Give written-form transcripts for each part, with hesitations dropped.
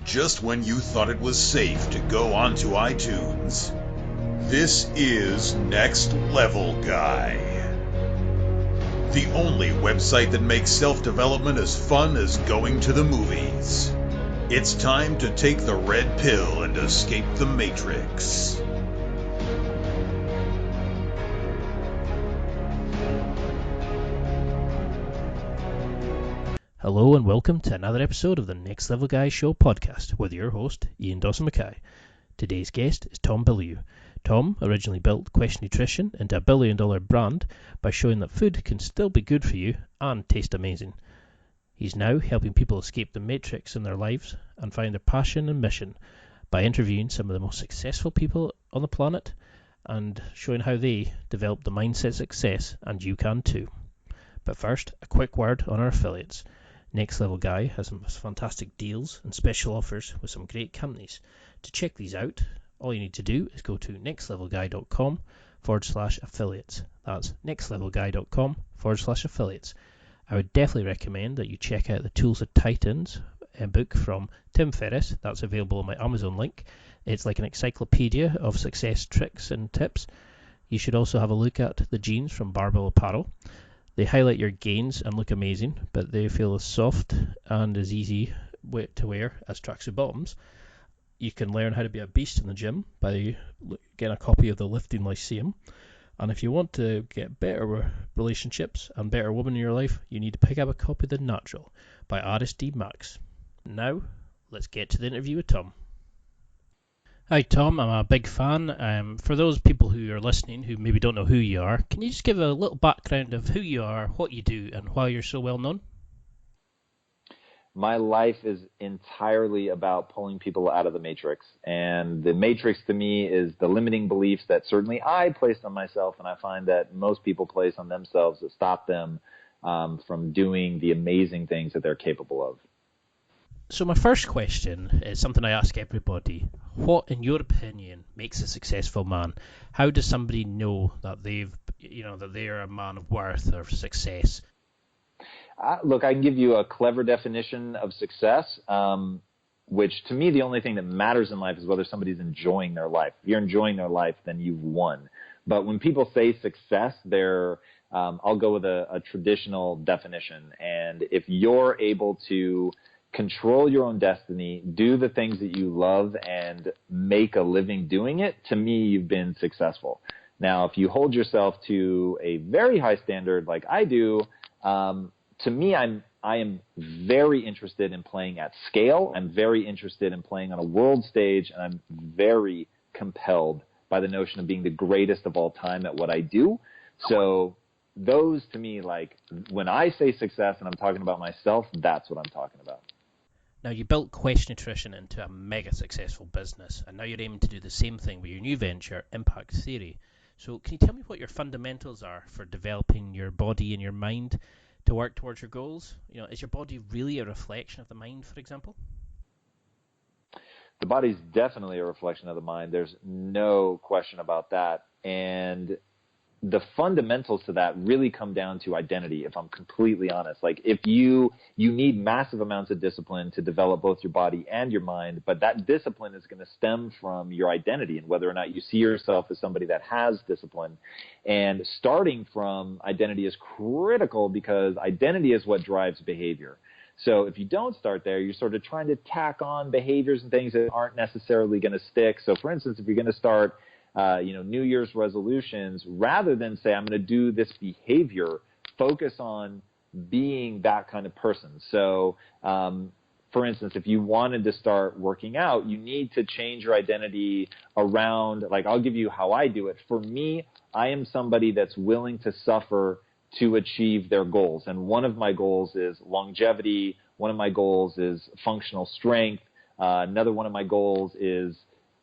just when you thought it was safe to go onto iTunes. This is Next Level Guy, the only website that makes self-development as fun as going to the movies. It's time to take the red pill and escape the Matrix. Hello and welcome to another episode of the Next Level Guy Show podcast with your host, Ian Dawson-Mackay. Today's guest is Tom Bilyeu. Tom originally built Quest Nutrition into a billion-dollar brand by showing that food can still be good for you and taste amazing. He's now helping people escape the matrix in their lives and find their passion and mission by interviewing some of the most successful people on the planet and showing how they developed the mindset success, and you can too. But first, a quick word on our affiliates. Next Level Guy has some fantastic deals and special offers with some great companies. To check these out, all you need to do is go to nextlevelguy.com/affiliates. That's nextlevelguy.com/affiliates. I would definitely recommend that you check out the Tools of Titans book from Tim Ferriss. That's available on my Amazon link. It's like an encyclopedia of success tricks and tips. You should also have a look at the jeans from Barbell Apparel. They highlight your gains and look amazing, but they feel as soft and as easy to wear as tracksuit bottoms. You can learn how to be a beast in the gym by getting a copy of the Lifting Lyceum. And if you want to get better relationships and better women in your life, you need to pick up a copy of The Natural by Aris D. Max. Now, let's get to the interview with Tom. Hi Tom, I'm a big fan. For those people who are listening who maybe don't know who you are, can you just give a little background of who you are, what you do, and why you're so well known? My life is entirely about pulling people out of the matrix. And the matrix to me is the limiting beliefs that certainly I placed on myself, and I find that most people place on themselves that stop them from doing the amazing things that they're capable of. So my first question is something I ask everybody. What, in your opinion, makes a successful man? How does somebody know that they're a man of worth or success? Look, I can give you a clever definition of success, which to me the only thing that matters in life is whether somebody's enjoying their life. If you're enjoying their life, then you've won. But when people say success, I'll go with a traditional definition. And if you're able to control your own destiny, do the things that you love, and make a living doing it, to me, you've been successful. Now, if you hold yourself to a very high standard like I do, to me, I am very interested in playing at scale. I'm very interested in playing on a world stage, and I'm very compelled by the notion of being the greatest of all time at what I do. So those, to me, like when I say success and I'm talking about myself, that's what I'm talking about. Now, you built Quest Nutrition into a mega successful business, and now you're aiming to do the same thing with your new venture, Impact Theory. So can you tell me what your fundamentals are for developing your body and your mind to work towards your goals? Is your body really a reflection of the mind, for example? The body's definitely a reflection of the mind. There's no question about that. And the fundamentals to that really come down to identity, if I'm completely honest. Like, if you need massive amounts of discipline to develop both your body and your mind, but that discipline is going to stem from your identity and whether or not you see yourself as somebody that has discipline. And starting from identity is critical because identity is what drives behavior. So if you don't start there, you're sort of trying to tack on behaviors and things that aren't necessarily going to stick. So for instance, if you're going to start New Year's resolutions, rather than say, I'm going to do this behavior, focus on being that kind of person. So, for instance, if you wanted to start working out, you need to change your identity around, like, I'll give you how I do it. For me, I am somebody that's willing to suffer to achieve their goals. And one of my goals is longevity. One of my goals is functional strength. Another one of my goals is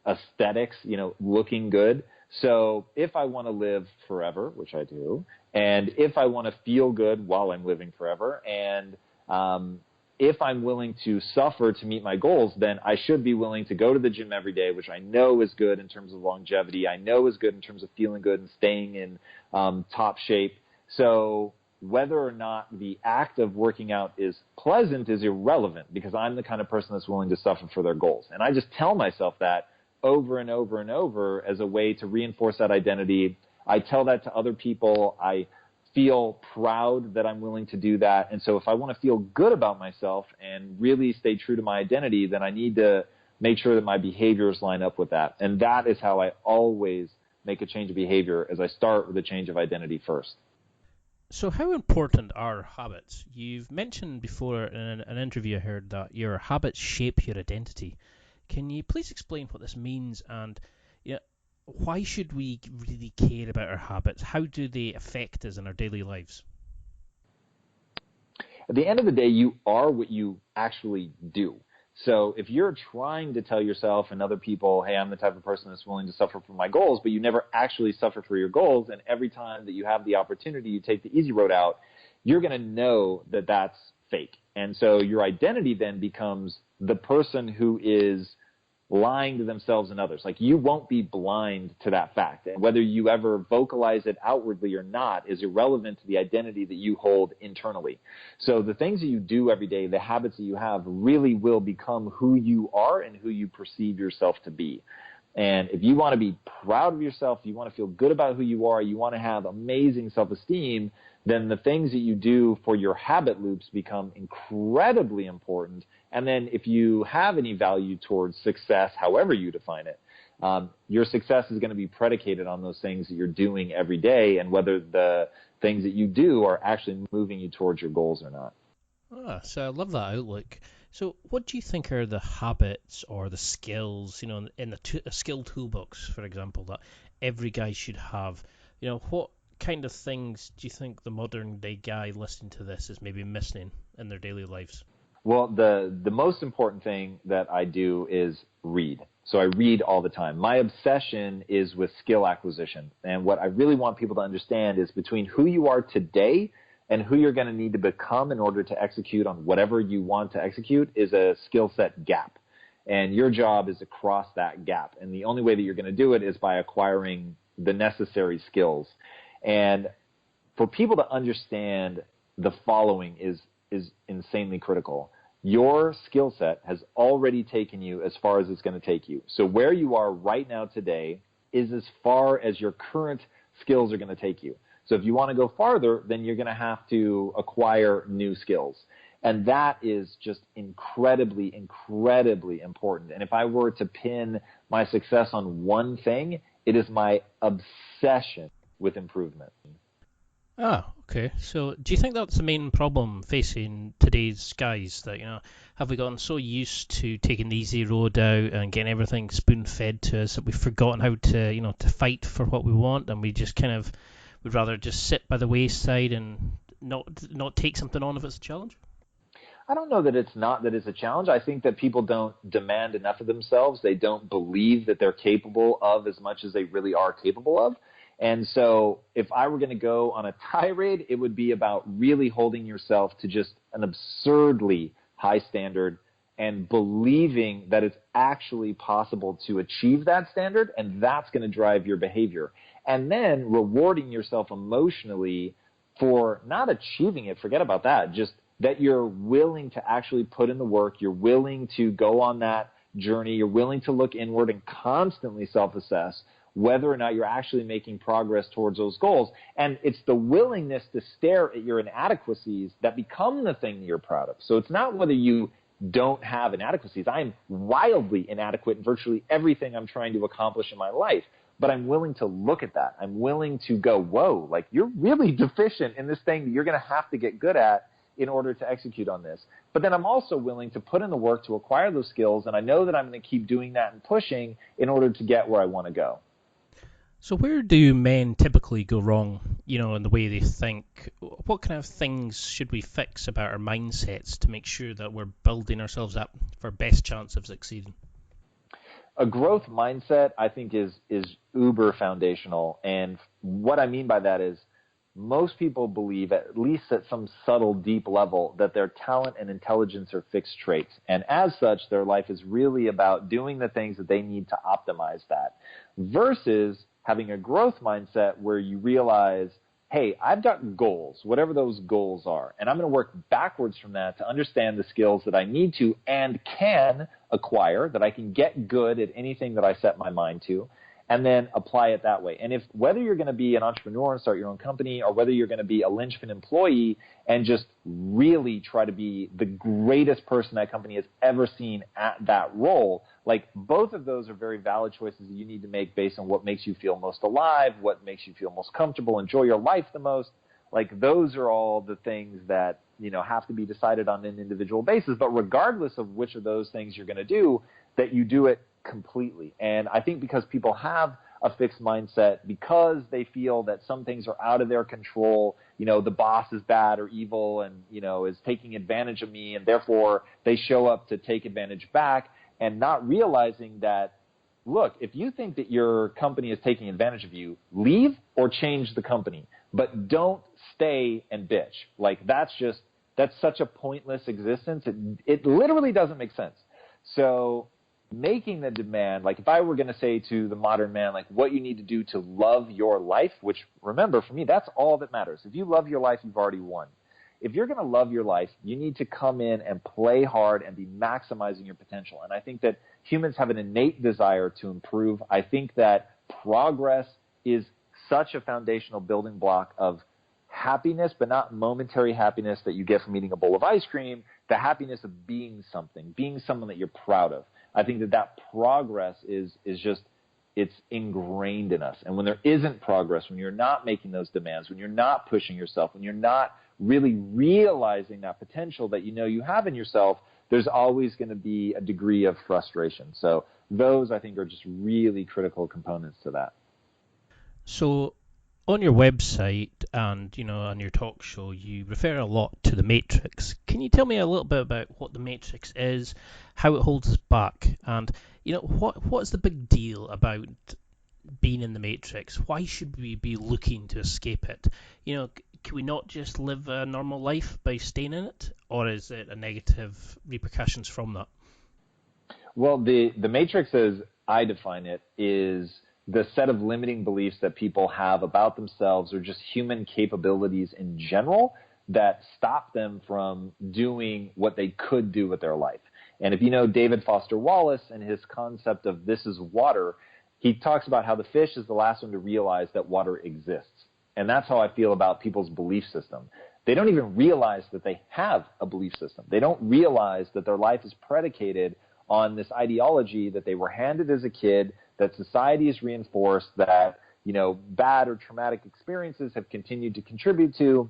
aesthetics, looking good. So if I want to live forever, which I do, and if I want to feel good while I'm living forever, and if I'm willing to suffer to meet my goals, then I should be willing to go to the gym every day, which I know is good in terms of longevity. I know is good in terms of feeling good and staying in top shape. So whether or not the act of working out is pleasant is irrelevant, because I'm the kind of person that's willing to suffer for their goals. And I just tell myself that over and over and over as a way to reinforce that identity. I tell that to other people. I feel proud that I'm willing to do that. And so if I want to feel good about myself and really stay true to my identity, then I need to make sure that my behaviors line up with that. And that is how I always make a change of behavior, as I start with a change of identity first. So how important are habits? You've mentioned before in an interview I heard that your habits shape your identity. Can you please explain what this means, and why should we really care about our habits? How do they affect us in our daily lives? At the end of the day, you are what you actually do. So if you're trying to tell yourself and other people, hey, I'm the type of person that's willing to suffer for my goals, but you never actually suffer for your goals, and every time that you have the opportunity, you take the easy road out, you're going to know that that's fake. And so your identity then becomes the person who is lying to themselves and others. Like, you won't be blind to that fact. And whether you ever vocalize it outwardly or not is irrelevant to the identity that you hold internally. So the things that you do every day, the habits that you have, really will become who you are and who you perceive yourself to be. And if you want to be proud of yourself, you want to feel good about who you are, you want to have amazing self-esteem, then the things that you do for your habit loops become incredibly important. And then if you have any value towards success, however you define it, your success is going to be predicated on those things that you're doing every day, and whether the things that you do are actually moving you towards your goals or not. So I love that outlook. So what do you think are the habits or the skills, in a skill toolbox, for example, that every guy should have? What kind of things do you think the modern day guy listening to this is maybe missing in their daily lives? Well, the most important thing that I do is read. So I read all the time. My obsession is with skill acquisition. And what I really want people to understand is between who you are today and who you're going to need to become in order to execute on whatever you want to execute is a skill set gap. And your job is to cross that gap. And the only way that you're going to do it is by acquiring the necessary skills. And for people to understand, the following is insanely critical. Your skill set has already taken you as far as it's going to take you. So where you are right now today is as far as your current skills are going to take you. So if you want to go farther, then you're going to have to acquire new skills. And that is just incredibly, incredibly important. And if I were to pin my success on one thing, it is my obsession with improvement. Okay. So do you think that's the main problem facing today's guys, that, have we gotten so used to taking the easy road out and getting everything spoon-fed to us that we've forgotten how to, to fight for what we want, and we just would rather just sit by the wayside and not take something on if it's a challenge? I don't know that it's a challenge. I think that people don't demand enough of themselves. They don't believe that they're capable of as much as they really are capable of. And so if I were going to go on a tirade, it would be about really holding yourself to just an absurdly high standard and believing that it's actually possible to achieve that standard, and that's going to drive your behavior. And then rewarding yourself emotionally for not achieving it, forget about that, just that you're willing to actually put in the work, you're willing to go on that journey, you're willing to look inward and constantly self-assess whether or not you're actually making progress towards those goals. And it's the willingness to stare at your inadequacies that become the thing that you're proud of. So it's not whether you don't have inadequacies. I am wildly inadequate in virtually everything I'm trying to accomplish in my life. But I'm willing to look at that. I'm willing to go, whoa, like, you're really deficient in this thing that you're going to have to get good at in order to execute on this. But then I'm also willing to put in the work to acquire those skills, and I know that I'm going to keep doing that and pushing in order to get where I want to go. So where do men typically go wrong, in the way they think? What kind of things should we fix about our mindsets to make sure that we're building ourselves up for best chance of succeeding? A growth mindset, I think, is uber foundational. And what I mean by that is most people believe, at least at some subtle, deep level, that their talent and intelligence are fixed traits. And as such, their life is really about doing the things that they need to optimize that, versus having a growth mindset where you realize hey, I've got goals, whatever those goals are, and I'm going to work backwards from that to understand the skills that I need to and can acquire, that I can get good at anything that I set my mind to, and then apply it that way. And if whether you're going to be an entrepreneur and start your own company, or whether you're going to be a linchpin employee and just really try to be the greatest person that company has ever seen at that role, like both of those are very valid choices that you need to make based on what makes you feel most alive, what makes you feel most comfortable, enjoy your life the most. Like those are all the things that, you know, have to be decided on an individual basis. But regardless of which of those things you're going to do, that you do it completely. And I think because people have a fixed mindset, because they feel that some things are out of their control, you know, the boss is bad or evil and, you know, is taking advantage of me, and therefore they show up to take advantage back, and not realizing that, look, if you think that your company is taking advantage of you, leave or change the company, but don't stay and bitch. Like that's such a pointless existence. It literally doesn't make sense. So making the demand, like if I were going to say to the modern man, like what you need to do to love your life, which remember for me, that's all that matters. If you love your life, you've already won. If you're going to love your life, you need to come in and play hard and be maximizing your potential. And I think that humans have an innate desire to improve. I think that progress is such a foundational building block of happiness, but not momentary happiness that you get from eating a bowl of ice cream, the happiness of being something, being someone that you're proud of. I think that progress is just, it's ingrained in us. And when there isn't progress, when you're not making those demands, when you're not pushing yourself, when you're not really realizing that potential that you know you have in yourself, there's always going to be a degree of frustration. So those, I think, are just really critical components to that. So on your website and, you know, on your talk show, you refer a lot to the Matrix. Can you tell me a little bit about what the Matrix is, how it holds us back, and, you know, what's the big deal about being in the Matrix? Why should we be looking to escape it? You know, can we not just live a normal life by staying in it, or is it a negative repercussions from that? Well, the Matrix, as I define it, is the set of limiting beliefs that people have about themselves or just human capabilities in general that stop them from doing what they could do with their life. And if you know David Foster Wallace and his concept of this is water, he talks about how the fish is the last one to realize that water exists. And that's how I feel about people's belief system. They don't even realize that they have a belief system. They don't realize that their life is predicated on this ideology that they were handed as a kid, that society has reinforced, that, you know, bad or traumatic experiences have continued to contribute to,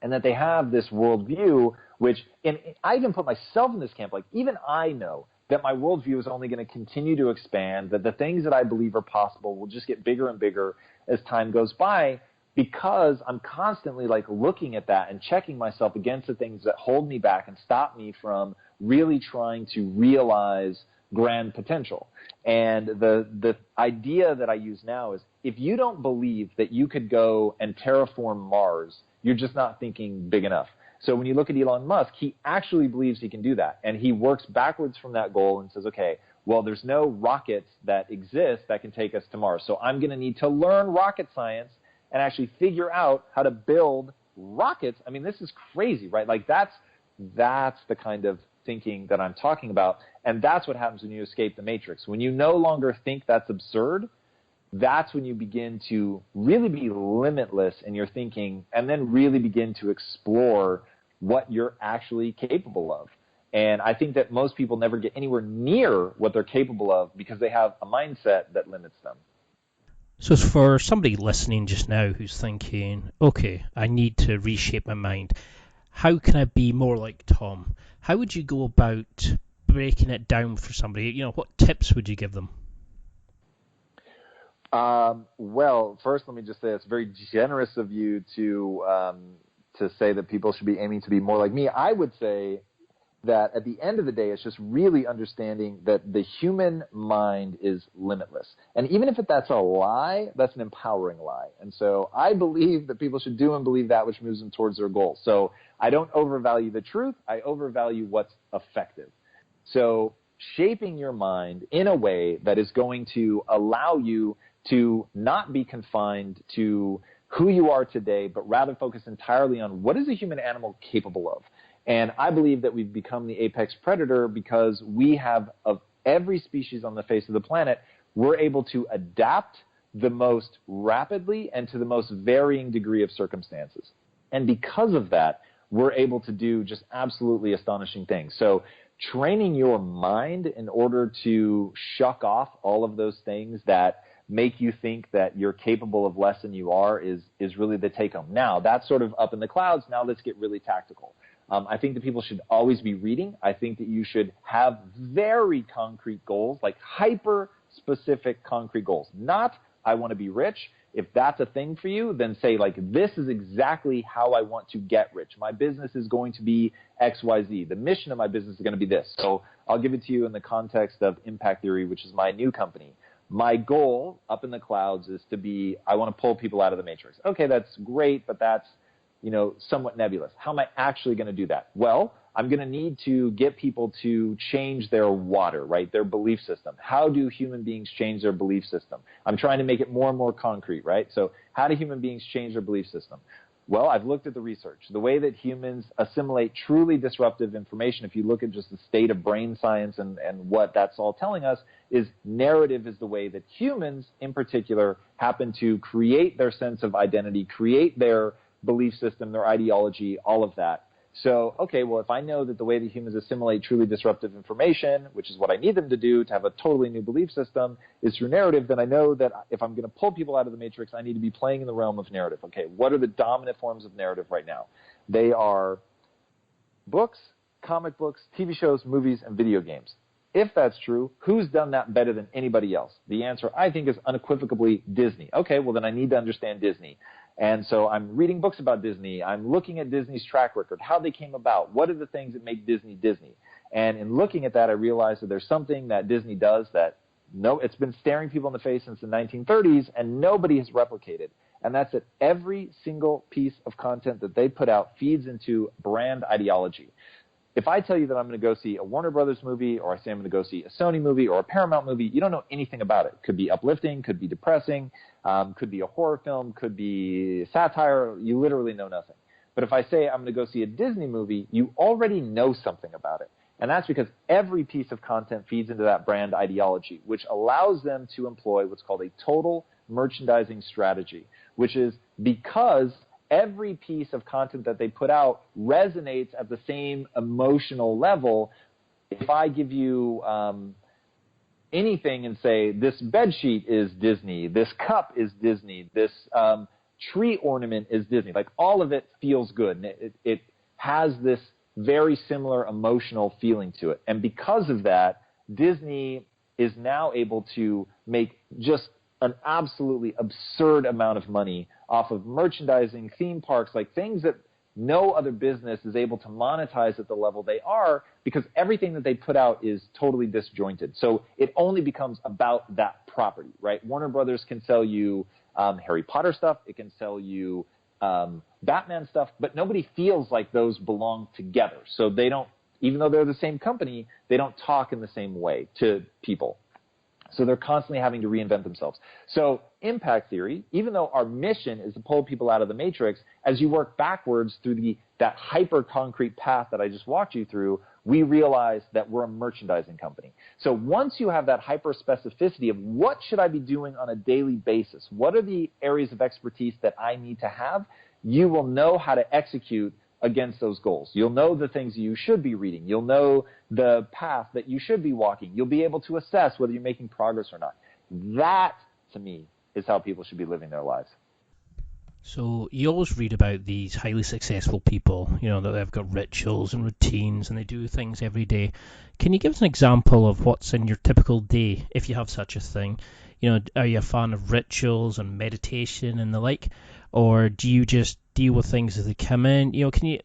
and that they have this worldview, which, and I even put myself in this camp, like even I know that my worldview is only going to continue to expand, that the things that I believe are possible will just get bigger and bigger as time goes by, because I'm constantly like looking at that and checking myself against the things that hold me back and stop me from really trying to realize grand potential. And the idea that I use now is, if you don't believe that you could go and terraform Mars, you're just not thinking big enough. So when you look at Elon Musk, he actually believes he can do that. And he works backwards from that goal and says, okay, well, there's no rockets that exist that can take us to Mars. So I'm going to need to learn rocket science and actually figure out how to build rockets. I mean, this is crazy, right? Like that's the kind of thinking that I'm talking about. And that's what happens when you escape the Matrix. When you no longer think that's absurd, that's when you begin to really be limitless in your thinking, and then really begin to explore what you're actually capable of. And I think that most people never get anywhere near what they're capable of because they have a mindset that limits them. So for somebody listening just now who's thinking, okay, I need to reshape my mind, how can I be more like Tom? How would you go about breaking it down for somebody? You know, what tips would you give them? Well, first, let me just say it's very generous of you to say that people should be aiming to be more like me. I would say that at the end of the day, it's just really understanding that the human mind is limitless. And even if that's a lie, that's an empowering lie. And so I believe that people should do and believe that which moves them towards their goal. So I don't overvalue the truth. I overvalue what's effective. So shaping your mind in a way that is going to allow you to not be confined to who you are today, but rather focus entirely on what is a human animal capable of. And I believe that we've become the apex predator because we have, of every species on the face of the planet, we're able to adapt the most rapidly and to the most varying degree of circumstances. And because of that, we're able to do just absolutely astonishing things. So training your mind in order to shuck off all of those things that make you think that you're capable of less than you are is really the take-home. Now, that's sort of up in the clouds. Now let's get really tactical. I think that people should always be reading. I think that you should have very concrete goals, like hyper-specific concrete goals. Not, I want to be rich. If that's a thing for you, then say, like, this is exactly how I want to get rich. My business is going to be X, Y, Z. The mission of my business is going to be this. So I'll give it to you in the context of Impact Theory, which is my new company. My goal up in the clouds is to be, I want to pull people out of the matrix. Okay, that's great, but that's, somewhat nebulous. How am I actually going to do that? Well, I'm going to need to get people to change their water, right? Their belief system. How do human beings change their belief system? I'm trying to make it more and more concrete, right? So how do human beings change their belief system? Well, I've looked at the research. The way that humans assimilate truly disruptive information, if you look at just the state of brain science and what that's all telling us, is narrative is the way that humans, in particular, happen to create their sense of identity, create their belief system, their ideology, all of that. So, okay, well, if I know that the way that humans assimilate truly disruptive information, which is what I need them to do to have a totally new belief system, is through narrative, then I know that if I'm going to pull people out of the matrix, I need to be playing in the realm of narrative. Okay, what are the dominant forms of narrative right now? They are books, comic books, TV shows, movies, and video games. If that's true, who's done that better than anybody else? The answer, I think, is unequivocally Disney. Okay, well, then I need to understand Disney. And so I'm reading books about Disney. I'm looking at Disney's track record, how they came about, what are the things that make Disney Disney. And in looking at that, I realized that there's something that Disney does that it's been staring people in the face since the 1930s, and nobody has replicated. And that's that every single piece of content that they put out feeds into brand ideology. If I tell you that I'm going to go see a Warner Brothers movie, or I say I'm going to go see a Sony movie or a Paramount movie, you don't know anything about it. Could be uplifting, could be depressing, could be a horror film, could be satire. You literally know nothing. But if I say I'm going to go see a Disney movie, you already know something about it. And that's because every piece of content feeds into that brand ideology, which allows them to employ what's called a total merchandising strategy, which is because every piece of content that they put out resonates at the same emotional level. If I give you anything and say, this bedsheet is Disney, this cup is Disney, this tree ornament is Disney, like all of it feels good. And it has this very similar emotional feeling to it. And because of that, Disney is now able to make just an absolutely absurd amount of money off of merchandising, theme parks, like things that no other business is able to monetize at the level they are, because everything that they put out is totally disjointed. So it only becomes about that property, right? Warner Brothers can sell you Harry Potter stuff. It can sell you Batman stuff, but nobody feels like those belong together. So they don't, even though they're the same company, they don't talk in the same way to people. So they're constantly having to reinvent themselves. So Impact Theory, even though our mission is to pull people out of the matrix, as you work backwards through that hyper-concrete path that I just walked you through, we realize that we're a merchandising company. So once you have that hyper-specificity of what should I be doing on a daily basis, what are the areas of expertise that I need to have, you will know how to execute against those goals. You'll know the things you should be reading. You'll know the path that you should be walking. You'll be able to assess whether you're making progress or not. That, to me, is how people should be living their lives. So you always read about these highly successful people, that they've got rituals and routines and they do things every day. Can you give us an example of what's in your typical day, if you have such a thing? Are you a fan of rituals and meditation and the like? Or do you just deal with things as they come in? Can you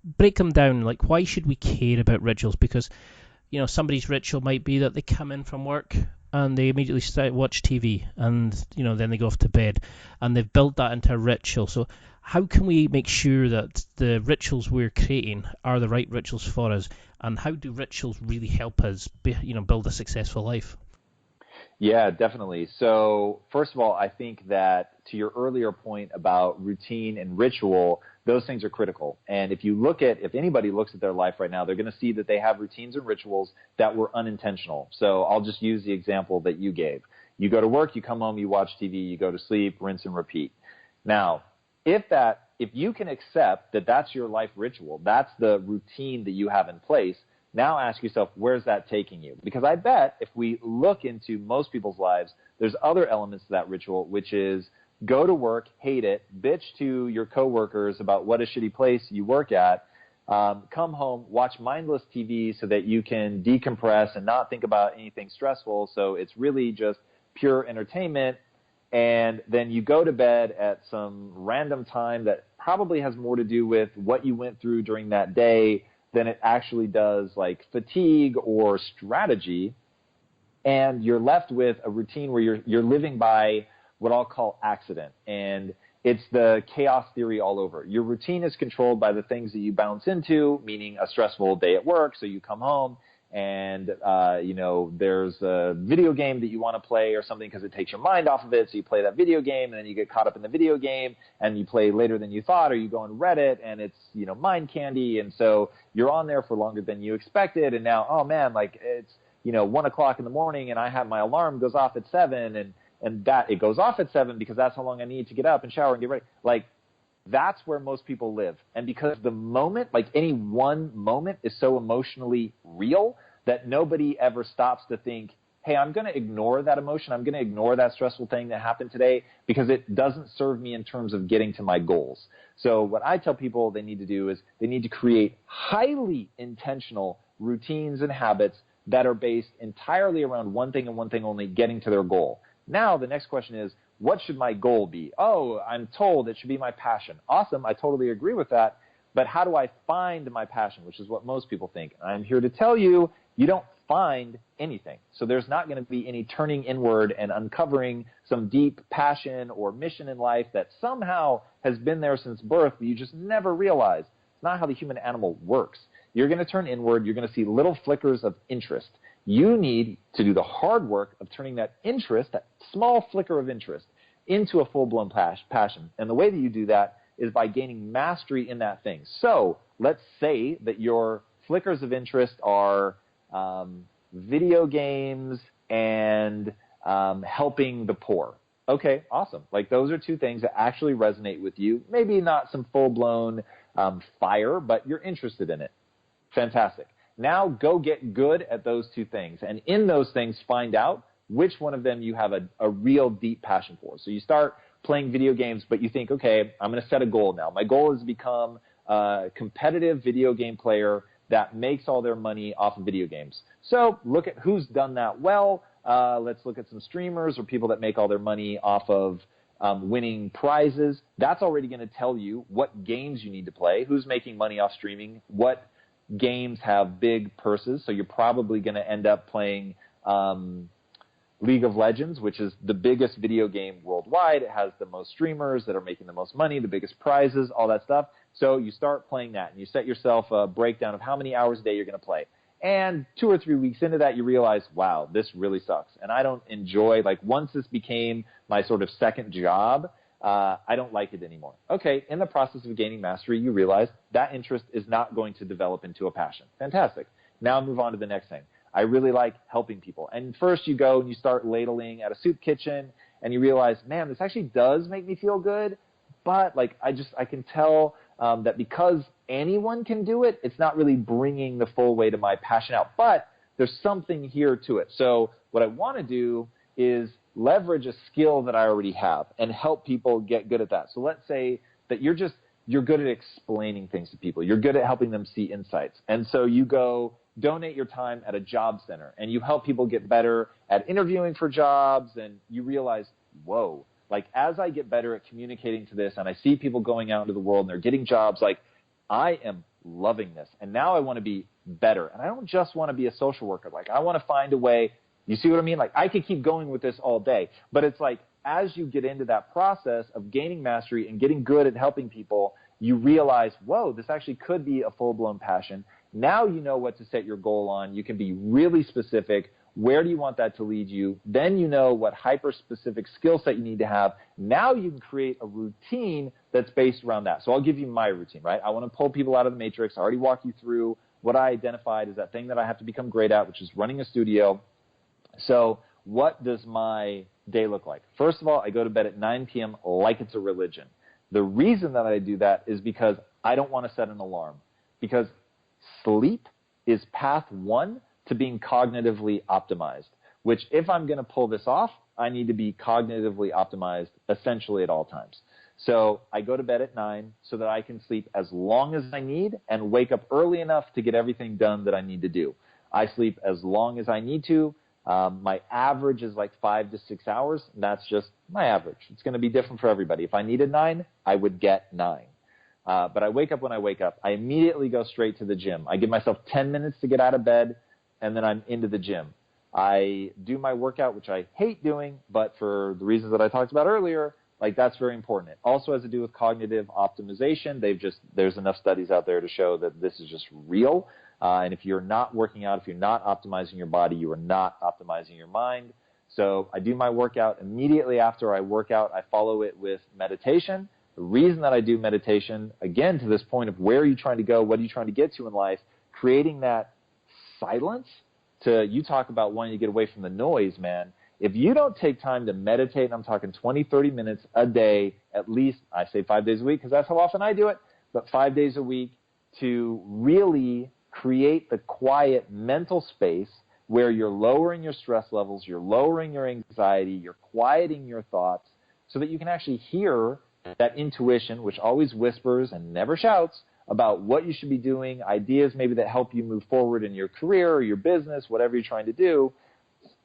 break them down? Like, why should we care about rituals? Because, somebody's ritual might be that they come in from work and they immediately watch TV and, then they go off to bed and they've built that into a ritual. So how can we make sure that the rituals we're creating are the right rituals for us? And how do rituals really help us, build a successful life? Yeah, definitely. So first of all, I think that to your earlier point about routine and ritual, those things are critical. And if anybody looks at their life right now, they're going to see that they have routines and rituals that were unintentional. So I'll just use the example that you gave. You go to work, you come home, you watch TV, you go to sleep, rinse and repeat. Now, if you can accept that that's your life ritual, that's the routine that you have in place, now ask yourself, where's that taking you? Because I bet if we look into most people's lives, there's other elements to that ritual, which is go to work, hate it, bitch to your coworkers about what a shitty place you work at, come home, watch mindless TV so that you can decompress and not think about anything stressful. So it's really just pure entertainment. And then you go to bed at some random time that probably has more to do with what you went through during that day than it actually does like fatigue or strategy. And you're left with a routine where you're living by what I'll call accident. And it's the chaos theory all over. Your routine is controlled by the things that you bounce into, meaning a stressful day at work. So you come home and, there's a video game that you want to play or something because it takes your mind off of it. So you play that video game and then you get caught up in the video game and you play later than you thought, or you go on Reddit and it's, mind candy. And so you're on there for longer than you expected. And now, oh man, like it's, 1 o'clock in the morning and I have my alarm goes off at 7 and that it goes off at 7 because that's how long I need to get up and shower and get ready. Like, that's where most people live. And because the moment, like any one moment is so emotionally real that nobody ever stops to think, hey, I'm going to ignore that emotion. I'm going to ignore that stressful thing that happened today because it doesn't serve me in terms of getting to my goals. So what I tell people they need to do is they need to create highly intentional routines and habits that are based entirely around one thing and one thing only, getting to their goal. Now the next question is, what should my goal be? Oh, I'm told it should be my passion. Awesome, I totally agree with that. But how do I find my passion, which is what most people think? I'm here to tell you, you don't find anything. So there's not going to be any turning inward and uncovering some deep passion or mission in life that somehow has been there since birth, but you just never realized. It's not how the human animal works. You're going to turn inward. You're going to see little flickers of interest. You need to do the hard work of turning that interest, that small flicker of interest, into a full-blown passion. And the way that you do that is by gaining mastery in that thing. So let's say that your flickers of interest are video games and helping the poor. Okay, awesome. Like those are two things that actually resonate with you. Maybe not some full-blown fire, but you're interested in it. Fantastic. Now go get good at those two things. And in those things, find out which one of them you have a real deep passion for. So you start playing video games, but you think, okay, I'm going to set a goal now. My goal is to become a competitive video game player that makes all their money off of video games. So look at who's done that well. Let's look at some streamers or people that make all their money off of winning prizes. That's already going to tell you what games you need to play, who's making money off streaming, what games have big purses. So you're probably going to end up playing League of Legends, which is the biggest video game worldwide. It has the most streamers that are making the most money, the biggest prizes, all that stuff. So you start playing that, and you set yourself a breakdown of how many hours a day you're going to play. And 2 or 3 weeks into that, you realize, wow, this really sucks. And I don't enjoy, like once this became my sort of second job, I don't like it anymore. Okay, in the process of gaining mastery, you realize that interest is not going to develop into a passion. Fantastic. Now move on to the next thing. I really like helping people. And first you go and you start ladling at a soup kitchen and you realize, man, this actually does make me feel good, but like I can tell that because anyone can do it, it's not really bringing the full weight of my passion out. But there's something here to it. So what I want to do is leverage a skill that I already have and help people get good at that. So let's say that you're good at explaining things to people. You're good at helping them see insights. And so you go donate your time at a job center and you help people get better at interviewing for jobs, and you realize, whoa, like as I get better at communicating to this and I see people going out into the world and they're getting jobs, like I am loving this. And now I want to be better. And I don't just want to be a social worker. Like I want to find a way. You see what I mean? Like I could keep going with this all day, but it's like as you get into that process of gaining mastery and getting good at helping people, you realize, whoa, this actually could be a full-blown passion. Now you know what to set your goal on. You can be really specific. Where do you want that to lead you? Then you know what hyper-specific skill set you need to have. Now you can create a routine that's based around that. So I'll give you my routine, right? I want to pull people out of the matrix. I already walked you through what I identified as that thing that I have to become great at, which is running a studio. So what does my day look like? First of all, I go to bed at 9 p.m. like it's a religion. The reason that I do that is because I don't want to set an alarm. Because sleep is path one to being cognitively optimized, which if I'm going to pull this off, I need to be cognitively optimized essentially at all times. So I go to bed at 9 so that I can sleep as long as I need and wake up early enough to get everything done that I need to do. I sleep as long as I need to. My average is like 5 to 6 hours. And that's just my average. It's going to be different for everybody. If I needed 9, I would get 9. But I wake up when I wake up. I immediately go straight to the gym. I give myself 10 minutes to get out of bed, and then I'm into the gym. I do my workout, which I hate doing, but for the reasons that I talked about earlier, like that's very important. It also has to do with cognitive optimization. There's enough studies out there to show that this is just real. And if you're not working out, if you're not optimizing your body, you are not optimizing your mind. So I do my workout. Immediately after I work out, I follow it with meditation. The reason that I do meditation, again, to this point of where are you trying to go, what are you trying to get to in life, creating that silence you talk about wanting to get away from the noise, man. If you don't take time to meditate, and I'm talking 20, 30 minutes a day, at least, I say 5 days a week because that's how often I do it, but 5 days a week to really create the quiet mental space where you're lowering your stress levels, you're lowering your anxiety, you're quieting your thoughts so that you can actually hear that intuition, which always whispers and never shouts, about what you should be doing, ideas maybe that help you move forward in your career or your business, whatever you're trying to do.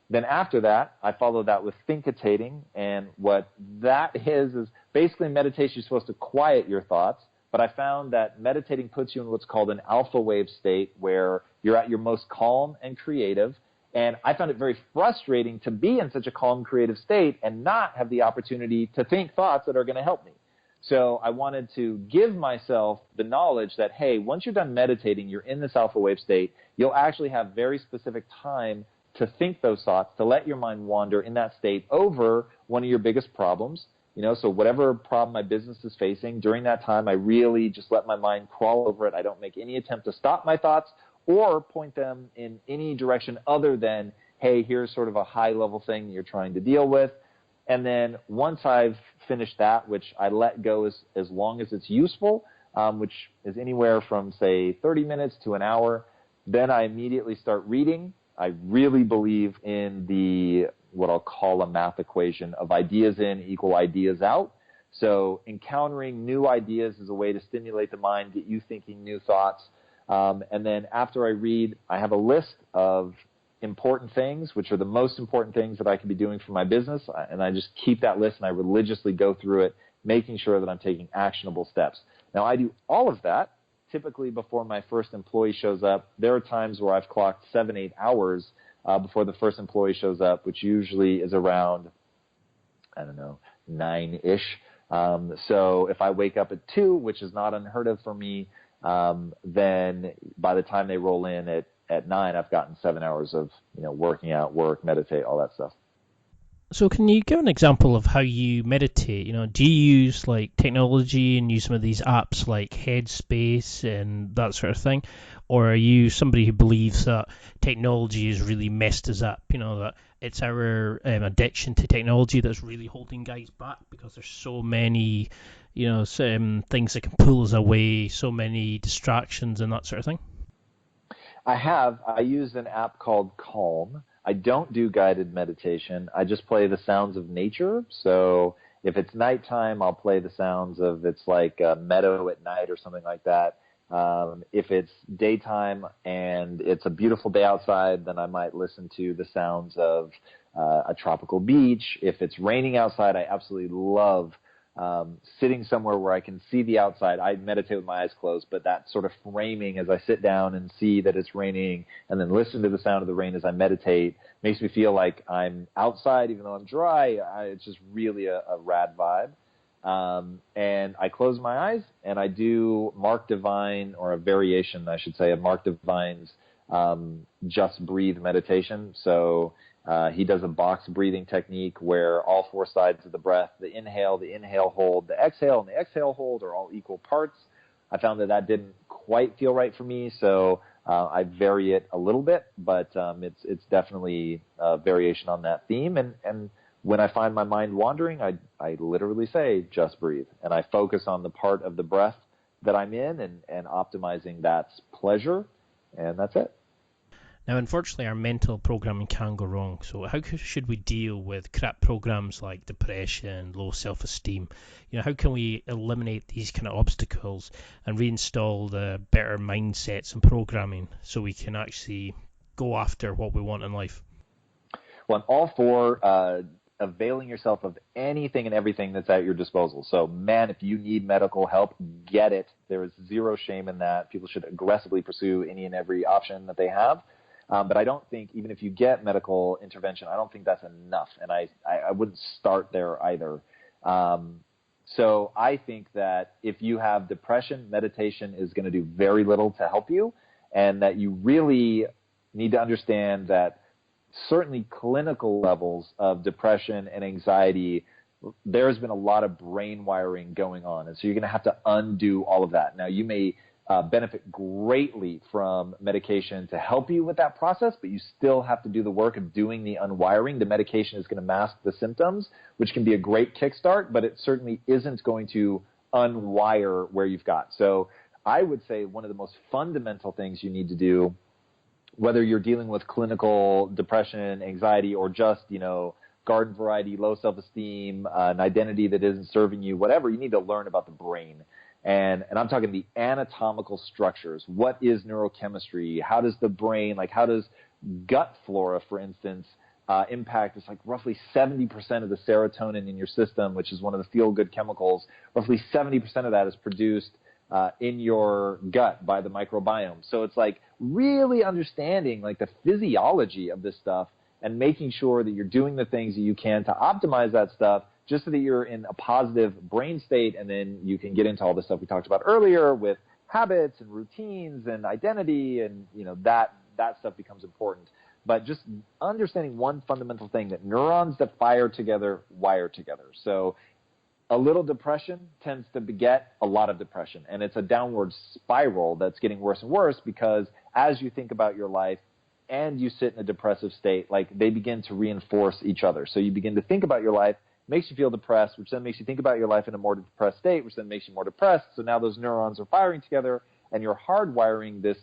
Then after that, I follow that with thinkitating, and what that is basically meditation. You're supposed to quiet your thoughts, but I found that meditating puts you in what's called an alpha wave state where you're at your most calm and creative, and I found it very frustrating to be in such a calm, creative state and not have the opportunity to think thoughts that are going to help me. So I wanted to give myself the knowledge that, hey, once you're done meditating, you're in this alpha wave state, you'll actually have very specific time to think those thoughts, to let your mind wander in that state over one of your biggest problems. So whatever problem my business is facing, during that time, I really just let my mind crawl over it. I don't make any attempt to stop my thoughts or point them in any direction other than, hey, here's sort of a high-level thing that you're trying to deal with. And then once I've finished that, which I let go as long as it's useful, which is anywhere from, say, 30 minutes to an hour, then I immediately start reading. I really believe in what I'll call a math equation of ideas in equal ideas out. So encountering new ideas is a way to stimulate the mind, get you thinking new thoughts. And then after I read, I have a list of important things, which are the most important things that I could be doing for my business, and I just keep that list and I religiously go through it, making sure that I'm taking actionable steps. Now, I do all of that typically before my first employee shows up. There are times where I've clocked 7-8 hours before the first employee shows up, which usually is around, 9-ish. So if I wake up at 2, which is not unheard of for me, then by the time they roll in at 9, I've gotten 7 hours of working out, work, meditate, all that stuff. So can you give an example of how you meditate? Do you use like technology and use some of these apps like Headspace and that sort of thing? Or are you somebody who believes that technology has really messed us up? That it's our addiction to technology that's really holding guys back because there's so many, things that can pull us away, so many distractions and that sort of thing? I use an app called Calm. I don't do guided meditation. I just play the sounds of nature. So if it's nighttime, I'll play the sounds of, it's like a meadow at night or something like that. If it's daytime and it's a beautiful day outside, then I might listen to the sounds of a tropical beach. If it's raining outside, I absolutely love sitting somewhere where I can see the outside. I meditate with my eyes closed, but that sort of framing as I sit down and see that it's raining and then listen to the sound of the rain as I meditate makes me feel like I'm outside even though I'm dry. It's just really a rad vibe. And I close my eyes and I do Mark Divine, or a variation, I should say, of Mark Divine's just breathe meditation. So he does a box breathing technique where all four sides of the breath, the inhale hold, the exhale, and the exhale hold are all equal parts. I found that didn't quite feel right for me, so I vary it a little bit, but it's definitely a variation on that theme. And when I find my mind wandering, I literally say, just breathe. And I focus on the part of the breath that I'm in and optimizing that's pleasure, and that's it. Now, unfortunately, our mental programming can go wrong. So how should we deal with crap programs like depression, low self-esteem? How can we eliminate these kind of obstacles and reinstall the better mindsets and programming so we can actually go after what we want in life? Well, I'm all for availing yourself of anything and everything that's at your disposal. So, man, if you need medical help, get it. There is zero shame in that. People should aggressively pursue any and every option that they have. But I don't think, even if you get medical intervention, I don't think that's enough. And I wouldn't start there either. So I think that if you have depression, meditation is going to do very little to help you, and that you really need to understand that certainly clinical levels of depression and anxiety, there's been a lot of brain wiring going on. And so you're going to have to undo all of that. Now, you may benefit greatly from medication to help you with that process, but you still have to do the work of doing the unwiring. The medication is going to mask the symptoms, which can be a great kickstart, but it certainly isn't going to unwire where you've got. So I would say one of the most fundamental things you need to do, whether you're dealing with clinical depression, anxiety, or just, garden variety, low self-esteem, an identity that isn't serving you, whatever, you need to learn about the brain. And I'm talking the anatomical structures. What is neurochemistry? How does the brain, how does gut flora, for instance, impact? It's roughly 70% of the serotonin in your system, which is one of the feel-good chemicals. Roughly 70% of that is produced in your gut by the microbiome. So it's really understanding the physiology of this stuff and making sure that you're doing the things that you can to optimize that stuff, just so that you're in a positive brain state, and then you can get into all the stuff we talked about earlier with habits and routines and identity, and that stuff becomes important. But just understanding one fundamental thing, that neurons that fire together wire together. So a little depression tends to beget a lot of depression, and it's a downward spiral that's getting worse and worse, because as you think about your life and you sit in a depressive state, they begin to reinforce each other. So you begin to think about your life, makes you feel depressed, which then makes you think about your life in a more depressed state, which then makes you more depressed. So now those neurons are firing together, and you're hardwiring this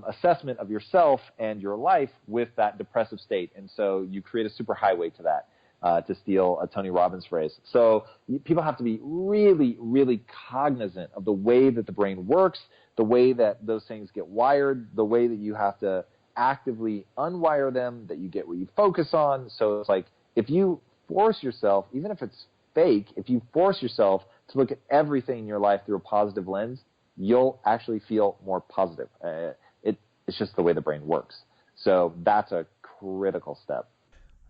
assessment of yourself and your life with that depressive state. And so you create a superhighway to that, to steal a Tony Robbins phrase. So people have to be really, really cognizant of the way that the brain works, the way that those things get wired, the way that you have to actively unwire them, that you get what you focus on. So it's if you force yourself, even if it's fake, if you force yourself to look at everything in your life through a positive lens, you'll actually feel more positive. It's just the way the brain works. So that's a critical step.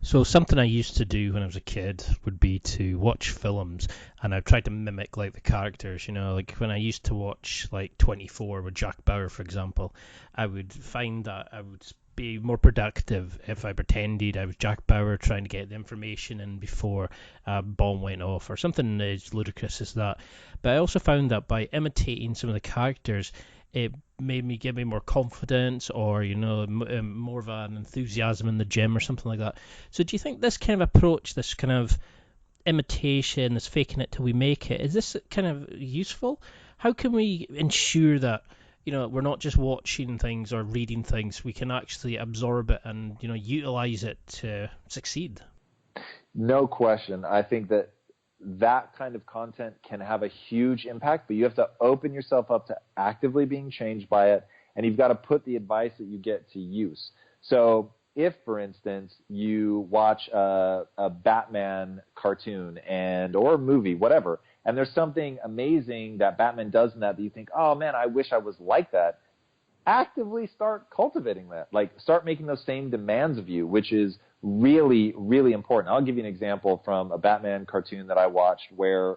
So something I used to do when I was a kid would be to watch films, and I tried to mimic the characters, when I used to watch 24 with Jack Bauer, for example, I would find that I would be more productive if I pretended I was Jack Bauer trying to get the information in before a bomb went off, or something as ludicrous as that. But I also found that by imitating some of the characters, it made me give me more confidence, or more of an enthusiasm in the gym or something like that. So do you think this kind of approach, this kind of imitation, this faking it till we make it, is this kind of useful? How can we ensure that we're not just watching things or reading things, we can actually absorb it and utilize it to succeed? No question. I think that kind of content can have a huge impact, but you have to open yourself up to actively being changed by it, and you've got to put the advice that you get to use. So if, for instance, you watch a Batman cartoon or movie, whatever, and there's something amazing that Batman does in that you think, oh man, I wish I was like that, actively start cultivating that. Start making those same demands of you, which is really, really important. I'll give you an example from a Batman cartoon that I watched where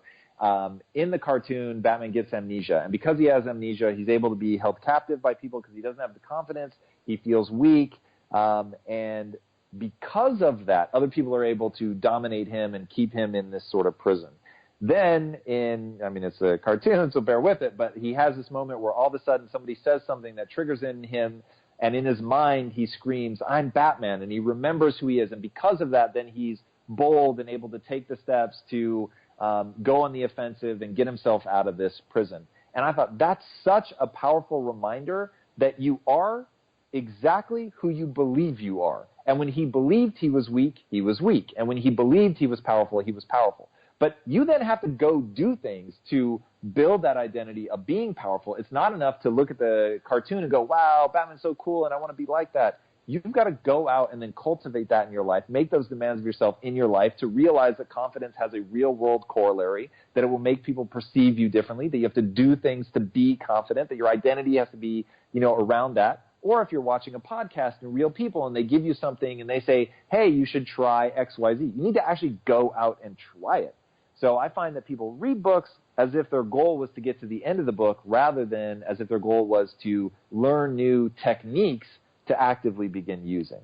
in the cartoon, Batman gets amnesia. And because he has amnesia, he's able to be held captive by people because he doesn't have the confidence. He feels weak. And because of that, other people are able to dominate him and keep him in this sort of prison. Then it's a cartoon, so bear with it, but he has this moment where all of a sudden somebody says something that triggers in him, and in his mind he screams, "I'm Batman," and he remembers who he is. And because of that, then he's bold and able to take the steps to go on the offensive and get himself out of this prison. And I thought that's such a powerful reminder that you are exactly who you believe you are. And when he believed he was weak, he was weak. And when he believed he was powerful, he was powerful. But you then have to go do things to build that identity of being powerful. It's not enough to look at the cartoon and go, wow, Batman's so cool and I want to be like that. You've got to go out and then cultivate that in your life, make those demands of yourself in your life to realize that confidence has a real-world corollary, that it will make people perceive you differently, that you have to do things to be confident, that your identity has to be, around that. Or if you're watching a podcast and real people and they give you something and they say, hey, you should try X, Y, Z, you need to actually go out and try it. So I find that people read books as if their goal was to get to the end of the book rather than as if their goal was to learn new techniques to actively begin using.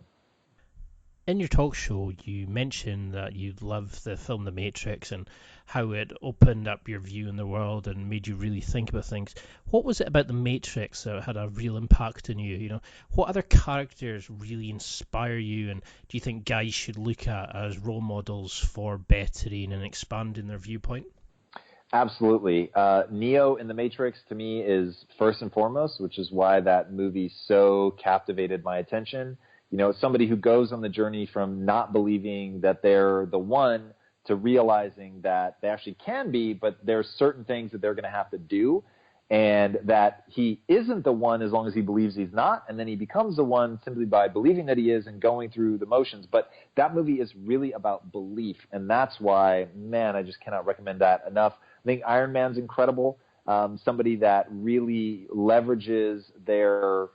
In your talk show, you mentioned that you loved the film The Matrix and how it opened up your view in the world and made you really think about things. What was it about The Matrix that had a real impact on you? What other characters really inspire you, and do you think guys should look at as role models for bettering and expanding their viewpoint? Absolutely. Neo in The Matrix, to me, is first and foremost, which is why that movie so captivated my attention. Somebody who goes on the journey from not believing that they're the one to realizing that they actually can be, but there's certain things that they're going to have to do, and that he isn't the one as long as he believes he's not, and then he becomes the one simply by believing that he is and going through the motions. But that movie is really about belief, and that's why, man, I just cannot recommend that enough. I think Iron Man's incredible, somebody that really leverages their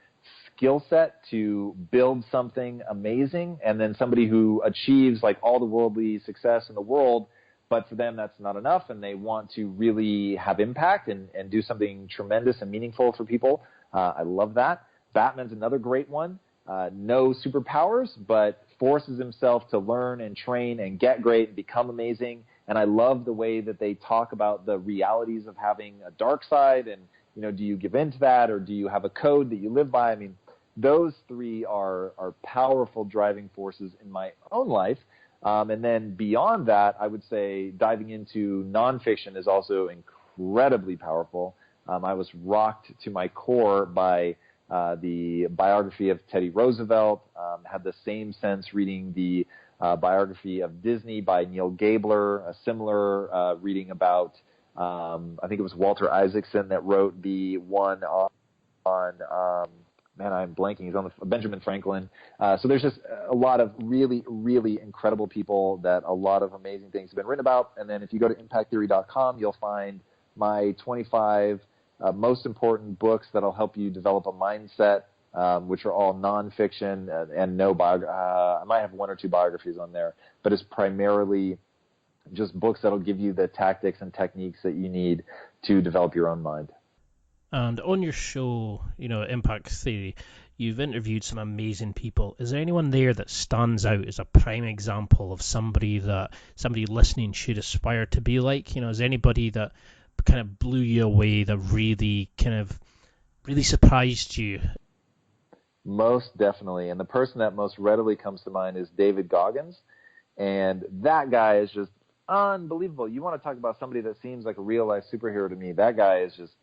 skill set to build something amazing, and then somebody who achieves like all the worldly success in the world, but for them that's not enough, and they want to really have impact and do something tremendous and meaningful for people. I love that. Batman's another great one. No superpowers, but forces himself to learn and train and get great and become amazing. And I love the way that they talk about the realities of having a dark side, and do you give in to that, or do you have a code that you live by? I mean, those three are powerful driving forces in my own life. And then beyond that, I would say diving into nonfiction is also incredibly powerful. I was rocked to my core by the biography of Teddy Roosevelt, had the same sense reading the biography of Disney by Neil Gabler, a similar reading about, I think it was Walter Isaacson that wrote the one on man, I'm blanking. He's on Benjamin Franklin. So there's just a lot of really, really incredible people that a lot of amazing things have been written about. And then if you go to impacttheory.com, you'll find my 25 most important books that'll help you develop a mindset, which are all nonfiction and no biography. I might have one or two biographies on there, but it's primarily just books that'll give you the tactics and techniques that you need to develop your own mind. And on your show, Impact Theory, you've interviewed some amazing people. Is there anyone there that stands out as a prime example of somebody that somebody listening should aspire to be like? Is there anybody that kind of blew you away, that really surprised you? Most definitely. And the person that most readily comes to mind is David Goggins. And that guy is just unbelievable. You want to talk about somebody that seems like a real-life superhero to me. That guy is just...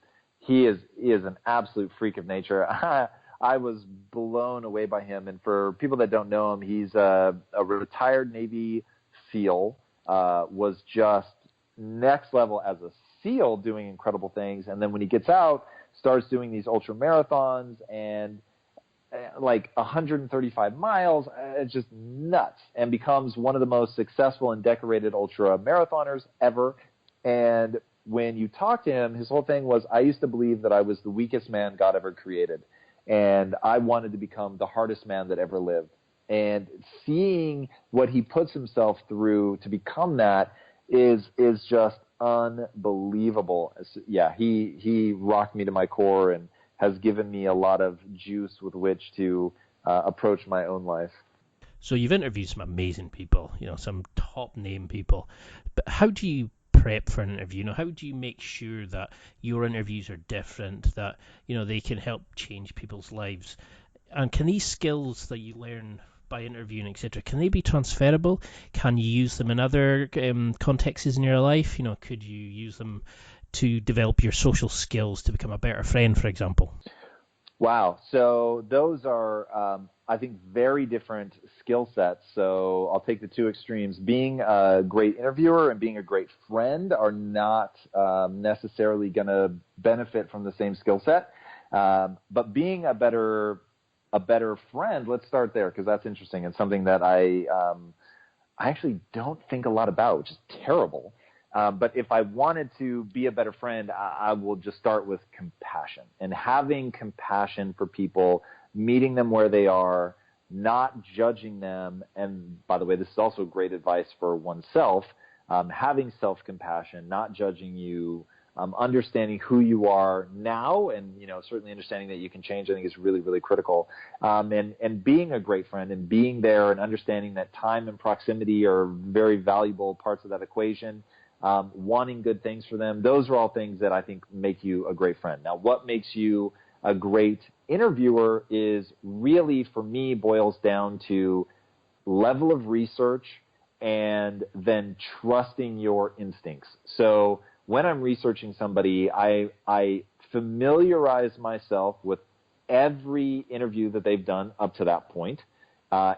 He is an absolute freak of nature. I was blown away by him. And for people that don't know him, he's a retired Navy SEAL, was just next level as a SEAL doing incredible things. And then when he gets out, starts doing these ultra marathons and like 135 miles, it's just nuts, and becomes one of the most successful and decorated ultra marathoners ever. And when you talk to him, his whole thing was, I used to believe that I was the weakest man God ever created, and I wanted to become the hardest man that ever lived. And seeing what he puts himself through to become that is just unbelievable. Yeah, he rocked me to my core and has given me a lot of juice with which to approach my own life. So you've interviewed some amazing people, some top name people, but how do you prep for an interview? How do you make sure that your interviews are different, that, they can help change people's lives? And can these skills that you learn by interviewing, etc., can they be transferable? Can you use them in other contexts in your life? Could you use them to develop your social skills to become a better friend, for example? Wow. So those are, I think, very different skill sets. So I'll take the two extremes. Being a great interviewer and being a great friend are not necessarily going to benefit from the same skill set. But being a better friend, let's start there, because that's interesting and something that I actually don't think a lot about, which is terrible. But if I wanted to be a better friend, I will just start with compassion and having compassion for people, meeting them where they are, not judging them. And by the way, this is also great advice for oneself, having self-compassion, not judging you, understanding who you are now, and certainly understanding that you can change, I think is really, really critical. And being a great friend and being there and understanding that time and proximity are very valuable parts of that equation. Wanting good things for them. Those are all things that I think make you a great friend. Now, what makes you a great interviewer is really, for me, boils down to level of research and then trusting your instincts. So when I'm researching somebody, I familiarize myself with every interview that they've done up to that point.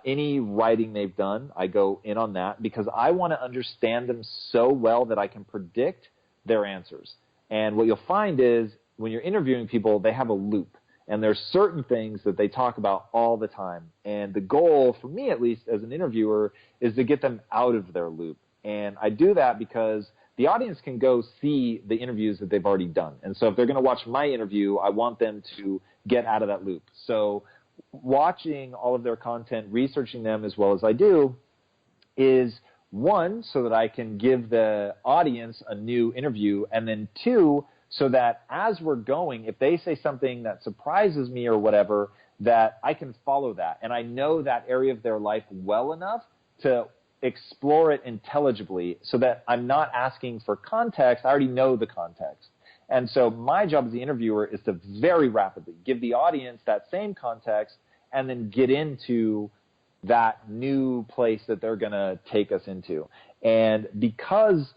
Any writing they've done, I go in on that because I want to understand them so well that I can predict their answers. And what you'll find is when you're interviewing people, they have a loop. And there's certain things that they talk about all the time. And the goal, for me at least, as an interviewer, is to get them out of their loop. And I do that because the audience can go see the interviews that they've already done. And so if they're going to watch my interview, I want them to get out of that loop. So watching all of their content, researching them as well as I do, is one, so that I can give the audience a new interview, and then two, so that as we're going, if they say something that surprises me or whatever, that I can follow that. And I know that area of their life well enough to explore it intelligibly so that I'm not asking for context. I already know the context. And so my job as the interviewer is to very rapidly give the audience that same context and then get into that new place that they're going to take us into. And because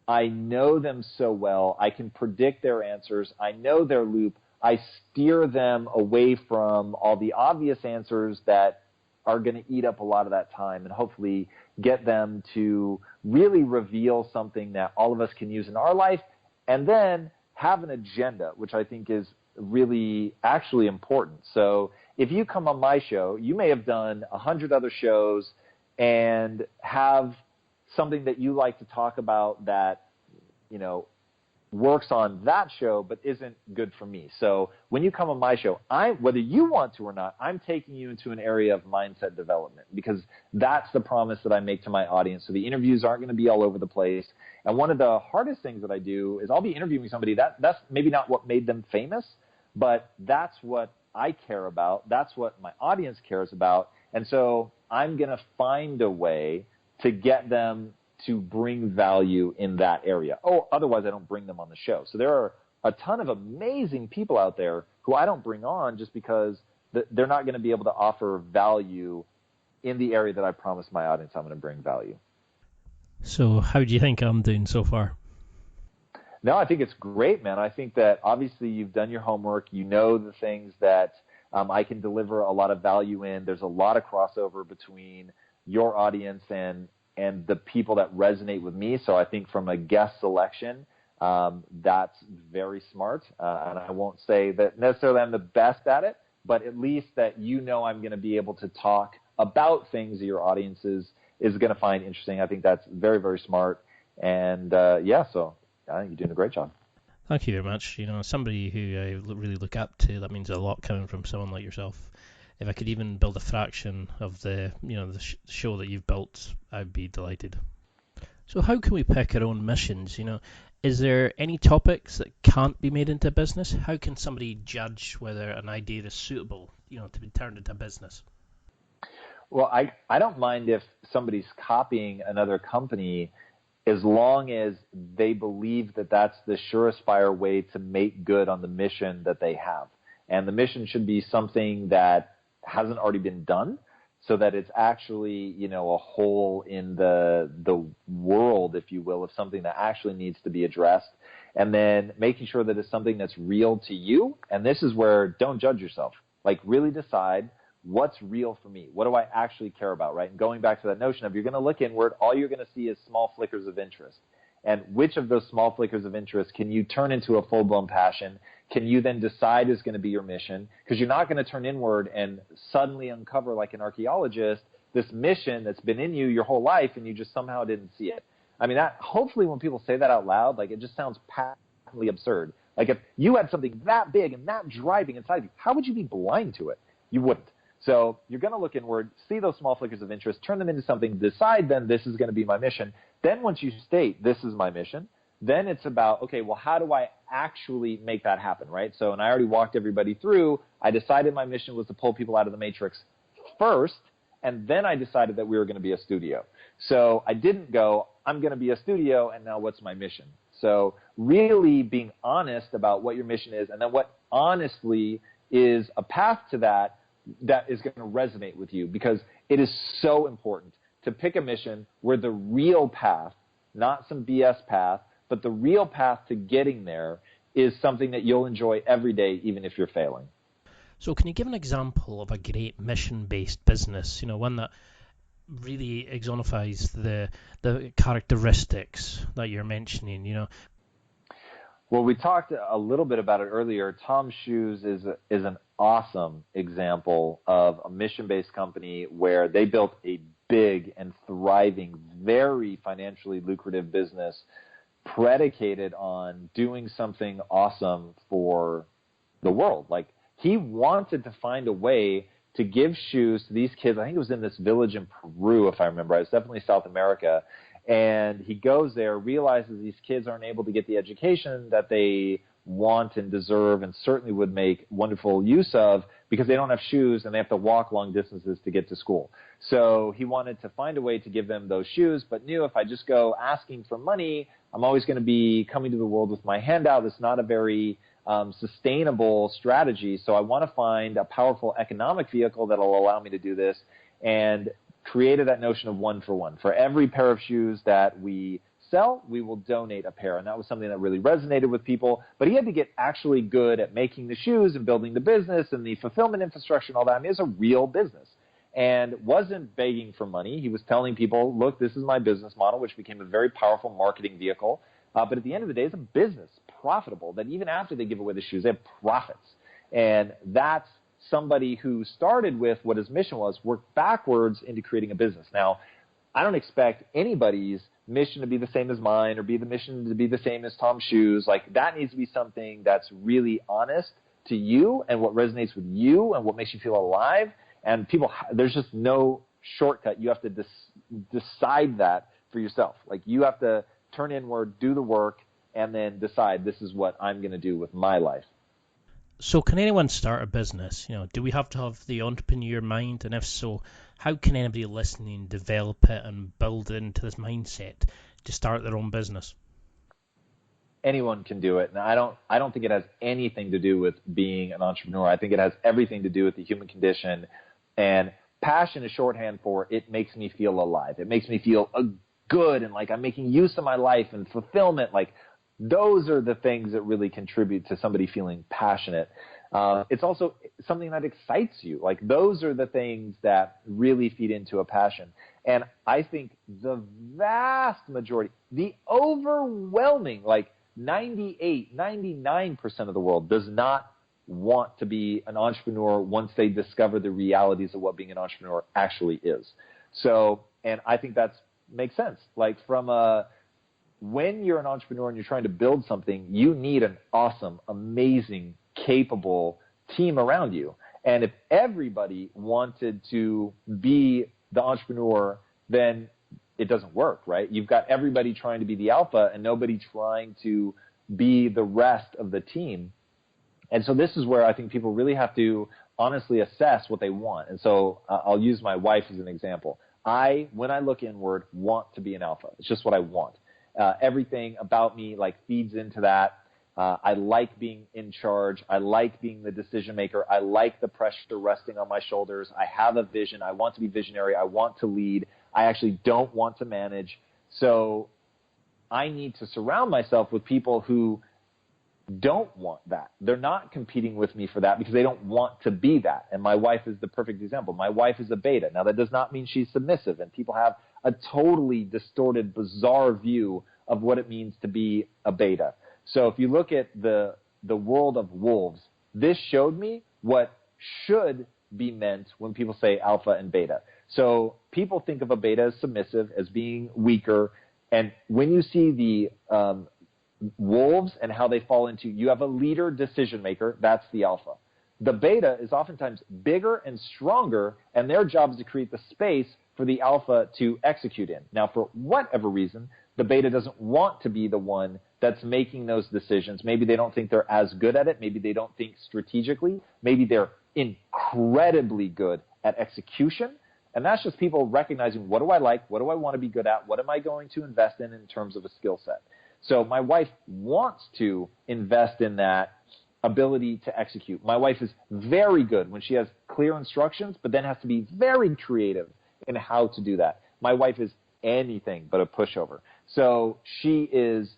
I know them so well, I can predict their answers, I know their loop, I steer them away from all the obvious answers that are going to eat up a lot of that time and hopefully get them to really reveal something that all of us can use in our life, and then have an agenda, which I think is really actually important. So if you come on my show, you may have done 100 other shows and have something that you like to talk about that, works on that show but isn't good for me. So when you come on my show, whether you want to or not, I'm taking you into an area of mindset development because that's the promise that I make to my audience. So the interviews aren't going to be all over the place. And one of the hardest things that I do is I'll be interviewing somebody that's maybe not what made them famous, but that's what I care about. That's what my audience cares about. And so I'm going to find a way to get them to bring value in that area. Otherwise I don't bring them on the show. So there are a ton of amazing people out there who I don't bring on just because they're not going to be able to offer value in the area that I promised my audience I'm going to bring value. So how do you think I'm doing so far? No, I think it's great, man. I think that obviously you've done your homework. You know the things that I can deliver a lot of value in. There's a lot of crossover between your audience and the people that resonate with me. So I think from a guest selection, that's very smart. And I won't say that necessarily I'm the best at it, but at least that I'm going to be able to talk about things that your audience is going to find interesting. I think that's very, very smart. And so I think you're doing a great job. Thank you very much. Somebody who I really look up to, that means a lot coming from someone like yourself. If I could even build a fraction of the show that you've built, I'd be delighted. So how can we pick our own missions? Is there any topics that can't be made into business? How can somebody judge whether an idea is suitable, to be turned into business? Well, I don't mind if somebody's copying another company as long as they believe that that's the surefire way to make good on the mission that they have. And the mission should be something that hasn't already been done, so that it's actually, a hole in the world, if you will, of something that actually needs to be addressed. And then making sure that it's something that's real to you. And this is where don't judge yourself. Like, really decide what's real for me. What do I actually care about, right? And going back to that notion of you're going to look inward, all you're going to see is small flickers of interest. And which of those small flickers of interest can you turn into a full-blown passion? Can you then decide is going to be your mission? Because you're not going to turn inward and suddenly uncover, like an archaeologist, this mission that's been in you your whole life and you just somehow didn't see it. I mean, that hopefully when people say that out loud, like, it just sounds patently absurd. Like, if you had something that big and that driving inside you, how would you be blind to it? You wouldn't. So you're going to look inward, see those small flickers of interest, turn them into something, decide then this is going to be my mission. Then once you state this is my mission, then it's about, okay, well, how do I actually make that happen, right? So, and I already walked everybody through, I decided my mission was to pull people out of the matrix first, and then I decided that we were going to be a studio. So I didn't go, I'm going to be a studio, and now what's my mission? So really being honest about what your mission is, and then what honestly is a path to that is going to resonate with you, because it is so important to pick a mission where the real path, not some BS path, but the real path to getting there is something that you'll enjoy every day, even if you're failing. So can you give an example of a great mission-based business, one that really exemplifies the characteristics that you're mentioning, Well, we talked a little bit about it earlier. Tom's Shoes is an awesome example of a mission-based company where they built a big and thriving, very financially lucrative business predicated on doing something awesome for the world. Like, he wanted to find a way to give shoes to these kids. I think it was in this village in Peru, if I remember. It was definitely South America. And he goes there, realizes these kids aren't able to get the education that they want and deserve and certainly would make wonderful use of, because they don't have shoes and they have to walk long distances to get to school. So he wanted to find a way to give them those shoes, but knew if I just go asking for money, I'm always going to be coming to the world with my hand out. It's not a very sustainable strategy. So I want to find a powerful economic vehicle that will allow me to do this, and created that notion of one for one. For every pair of shoes that we sell, we will donate a pair. And that was something that really resonated with people. But he had to get actually good at making the shoes and building the business and the fulfillment infrastructure and all that. I mean, it's a real business. And wasn't begging for money. He was telling people, look, this is my business model, which became a very powerful marketing vehicle. But at the end of the day, it's a business, profitable, that even after they give away the shoes, they have profits. And that's somebody who started with what his mission was, worked backwards into creating a business. Now, I don't expect anybody's mission to be the same as mine or be the mission to be the same as Tom's Shoes. Like, that needs to be something that's really honest to you and what resonates with you and what makes you feel alive. And people, there's just no shortcut. You have to decide that for yourself. Like, you have to turn inward, do the work, and then decide this is what I'm going to do with my life. So can anyone start a business? Do we have to have the entrepreneur mind? And if so, how can anybody listening develop it and build into this mindset to start their own business? Anyone can do it. And I don't think it has anything to do with being an entrepreneur. I think it has everything to do with the human condition. And passion is shorthand for it makes me feel alive. It makes me feel good and like I'm making use of my life and fulfillment. Like, those are the things that really contribute to somebody feeling passionate. It's also something that excites you. Like, those are the things that really feed into a passion. And I think the vast majority, the overwhelming, like 98, 99% of the world does not want to be an entrepreneur once they discover the realities of what being an entrepreneur actually is. So, and I think that makes sense. Like, when you're an entrepreneur and you're trying to build something, you need an awesome, amazing, capable team around you. And if everybody wanted to be the entrepreneur, then it doesn't work, right? You've got everybody trying to be the alpha and nobody trying to be the rest of the team. And so this is where I think people really have to honestly assess what they want. And so I'll use my wife as an example. When I look inward, want to be an alpha. It's just what I want. Everything about me like feeds into that. I like being in charge. I like being the decision maker. I like the pressure resting on my shoulders. I have a vision. I want to be visionary. I want to lead. I actually don't want to manage. So I need to surround myself with people who don't want that. They're not competing with me for that because they don't want to be that. And my wife is the perfect example. My wife is a beta. Now, that does not mean she's submissive, and people have a totally distorted, bizarre view of what it means to be a beta. So if you look at the world of wolves, this showed me what should be meant when people say alpha and beta. So people think of a beta as submissive, as being weaker, and when you see the wolves and how they fall into, you have a leader decision maker, that's the alpha. The beta is oftentimes bigger and stronger, and their job is to create the space for the alpha to execute in. Now, for whatever reason, the beta doesn't want to be the one that's making those decisions. Maybe they don't think they're as good at it. Maybe they don't think strategically. Maybe they're incredibly good at execution. And that's just people recognizing, what do I like? What do I want to be good at? What am I going to invest in terms of a skill set? So my wife wants to invest in that ability to execute. My wife is very good when she has clear instructions, but then has to be very creative in how to do that. My wife is anything but a pushover. So she is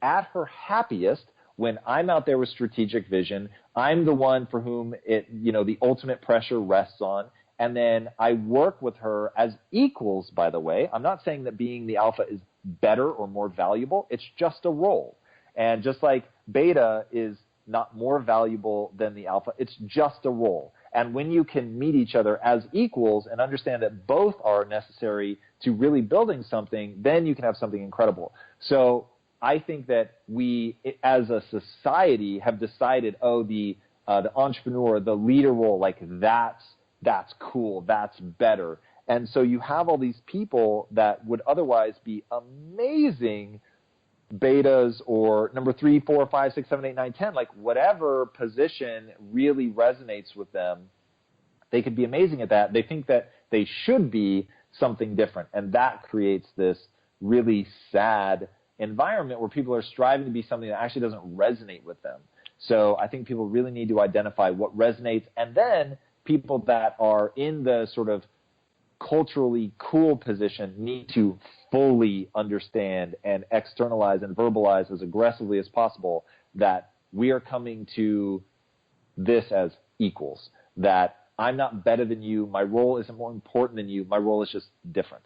at her happiest when I'm out there with strategic vision. I'm the one for whom the ultimate pressure rests on. And then I work with her as equals, by the way. I'm not saying that being the alpha is better or more valuable. It's just a role. And just like beta is not more valuable than the alpha, it's just a role. And when you can meet each other as equals and understand that both are necessary to really building something, then you can have something incredible. So I think that we, as a society, have decided, the entrepreneur, the leader role, like that's cool, that's better. And so you have all these people that would otherwise be amazing betas or number 3, 4, 5, 6, 7, 8, 9, 10, like whatever position really resonates with them, they could be amazing at that. They think that they should be something different. And that creates this really sad environment where people are striving to be something that actually doesn't resonate with them. So I think people really need to identify what resonates, and then people that are in the sort of culturally cool position need to fully understand and externalize and verbalize as aggressively as possible that we are coming to this as equals, that I'm not better than you, my role isn't more important than you, my role is just different.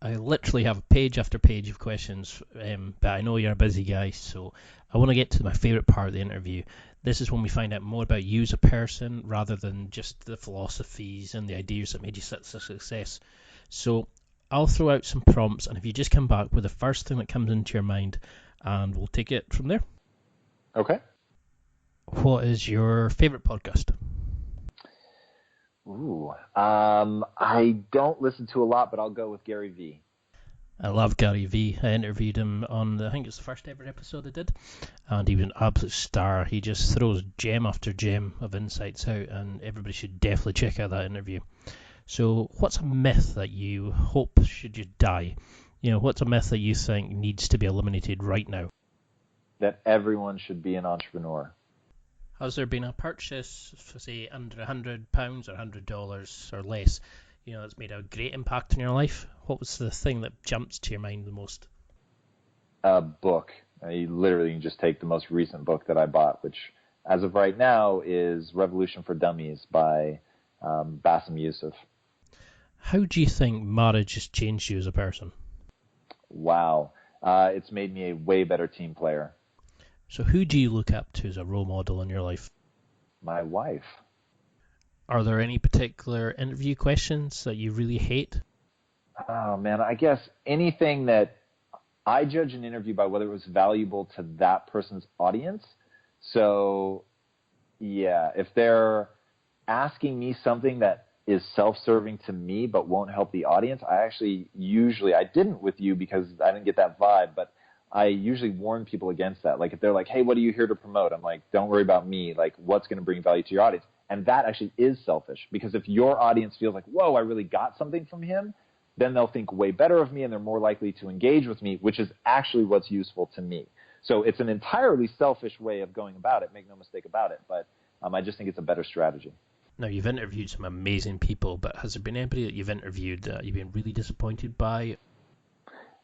I literally have page after page of questions, but I know you're a busy guy, so I want to get to my favourite part of the interview. This is when we find out more about you as a person rather than just the philosophies and the ideas that made you such a success. So I'll throw out some prompts, and if you just come back with the first thing that comes into your mind, and we'll take it from there. Okay. What is your favourite podcast? I don't listen to a lot, but I'll go with Gary Vee. I love Gary Vee. I interviewed him on I think it's the first ever episode I did, and he was an absolute star. He just throws gem after gem of insights out, and everybody should definitely check out that interview. So what's a myth that you hope should you die? What's a myth that you think needs to be eliminated right now? That everyone should be an entrepreneur. Has there been a purchase for, say, under £100 or $100 or less, that's made a great impact in your life? What was the thing that jumps to your mind the most? A book. You literally can just take the most recent book that I bought, which as of right now is Revolution for Dummies by Bassem Youssef. How do you think marriage has changed you as a person? Wow. It's made me a way better team player. So who do you look up to as a role model in your life? My wife. Are there any particular interview questions that you really hate? Oh, man, I guess anything that I judge an interview by whether it was valuable to that person's audience. So, yeah, if they're asking me something that is self-serving to me but won't help the audience, I didn't with you because I didn't get that vibe, but I usually warn people against that. Like if they're like, hey, what are you here to promote? I'm like, don't worry about me. Like what's going to bring value to your audience? And that actually is selfish, because if your audience feels like, whoa, I really got something from him, then they'll think way better of me and they're more likely to engage with me, which is actually what's useful to me. So it's an entirely selfish way of going about it, make no mistake about it, but I just think it's a better strategy. Now, you've interviewed some amazing people, but has there been anybody that you've interviewed that you've been really disappointed by?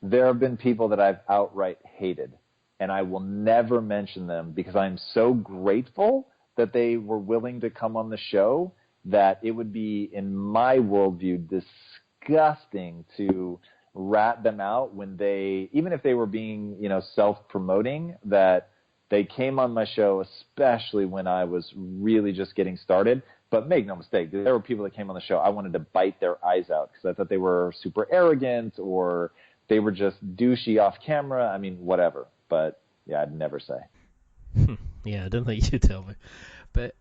There have been people that I've outright hated, and I will never mention them because I'm so grateful that they were willing to come on the show that it would be, in my worldview, disgusting to rat them out when they, even if they were being, self-promoting, that they came on my show, especially when I was really just getting started. But make no mistake, there were people that came on the show, I wanted to bite their eyes out because I thought they were super arrogant or they were just douchey off camera. I mean, whatever. But, yeah, I'd never say. Yeah, I don't think you tell me. But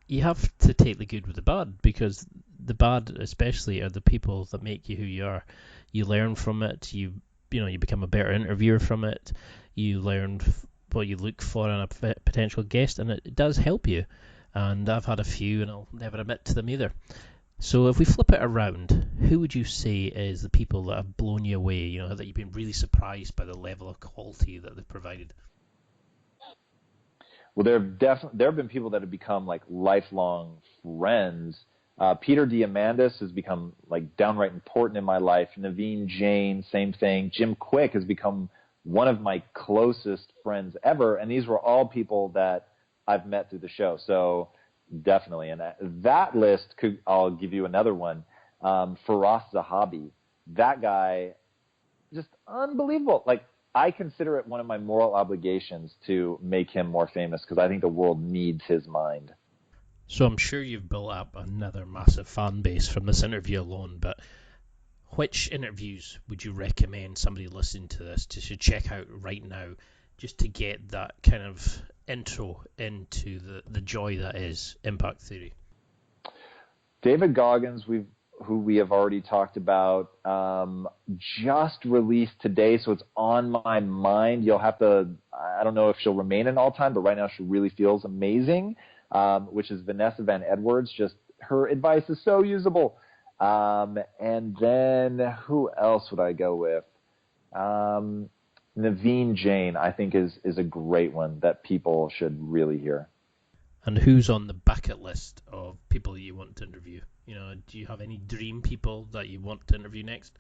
you have to take the good with the bad, because the bad especially are the people that make you who you are. You learn from it. You become a better interviewer from it. You learn what you look for in a potential guest, and it does help you. And I've had a few, and I'll never admit to them either. So if we flip it around, who would you say is the people that have blown you away, that you've been really surprised by the level of quality that they've provided? Well, there have been people that have become like lifelong friends. Peter Diamandis has become like downright important in my life. Naveen Jain, same thing. Jim Quick has become one of my closest friends ever, and these were all people that I've met through the show. So definitely. And that list I'll give you another one. Faraz Zahabi, that guy, just unbelievable. Like, I consider it one of my moral obligations to make him more famous because I think the world needs his mind. So I'm sure you've built up another massive fan base from this interview alone, but which interviews would you recommend somebody listening to this to check out right now, just to get that kind of intro into the joy that is Impact Theory? David Goggins, who we have already talked about, just released today, so it's on my mind. You'll have to, I don't know if she'll remain an all-time, but right now she really feels amazing, which is Vanessa Van Edwards. Just her advice is so usable. And then who else would I go with? Naveen Jain, I think, is a great one that people should really hear. And who's on the bucket list of people that you want to interview? Do you have any dream people that you want to interview next?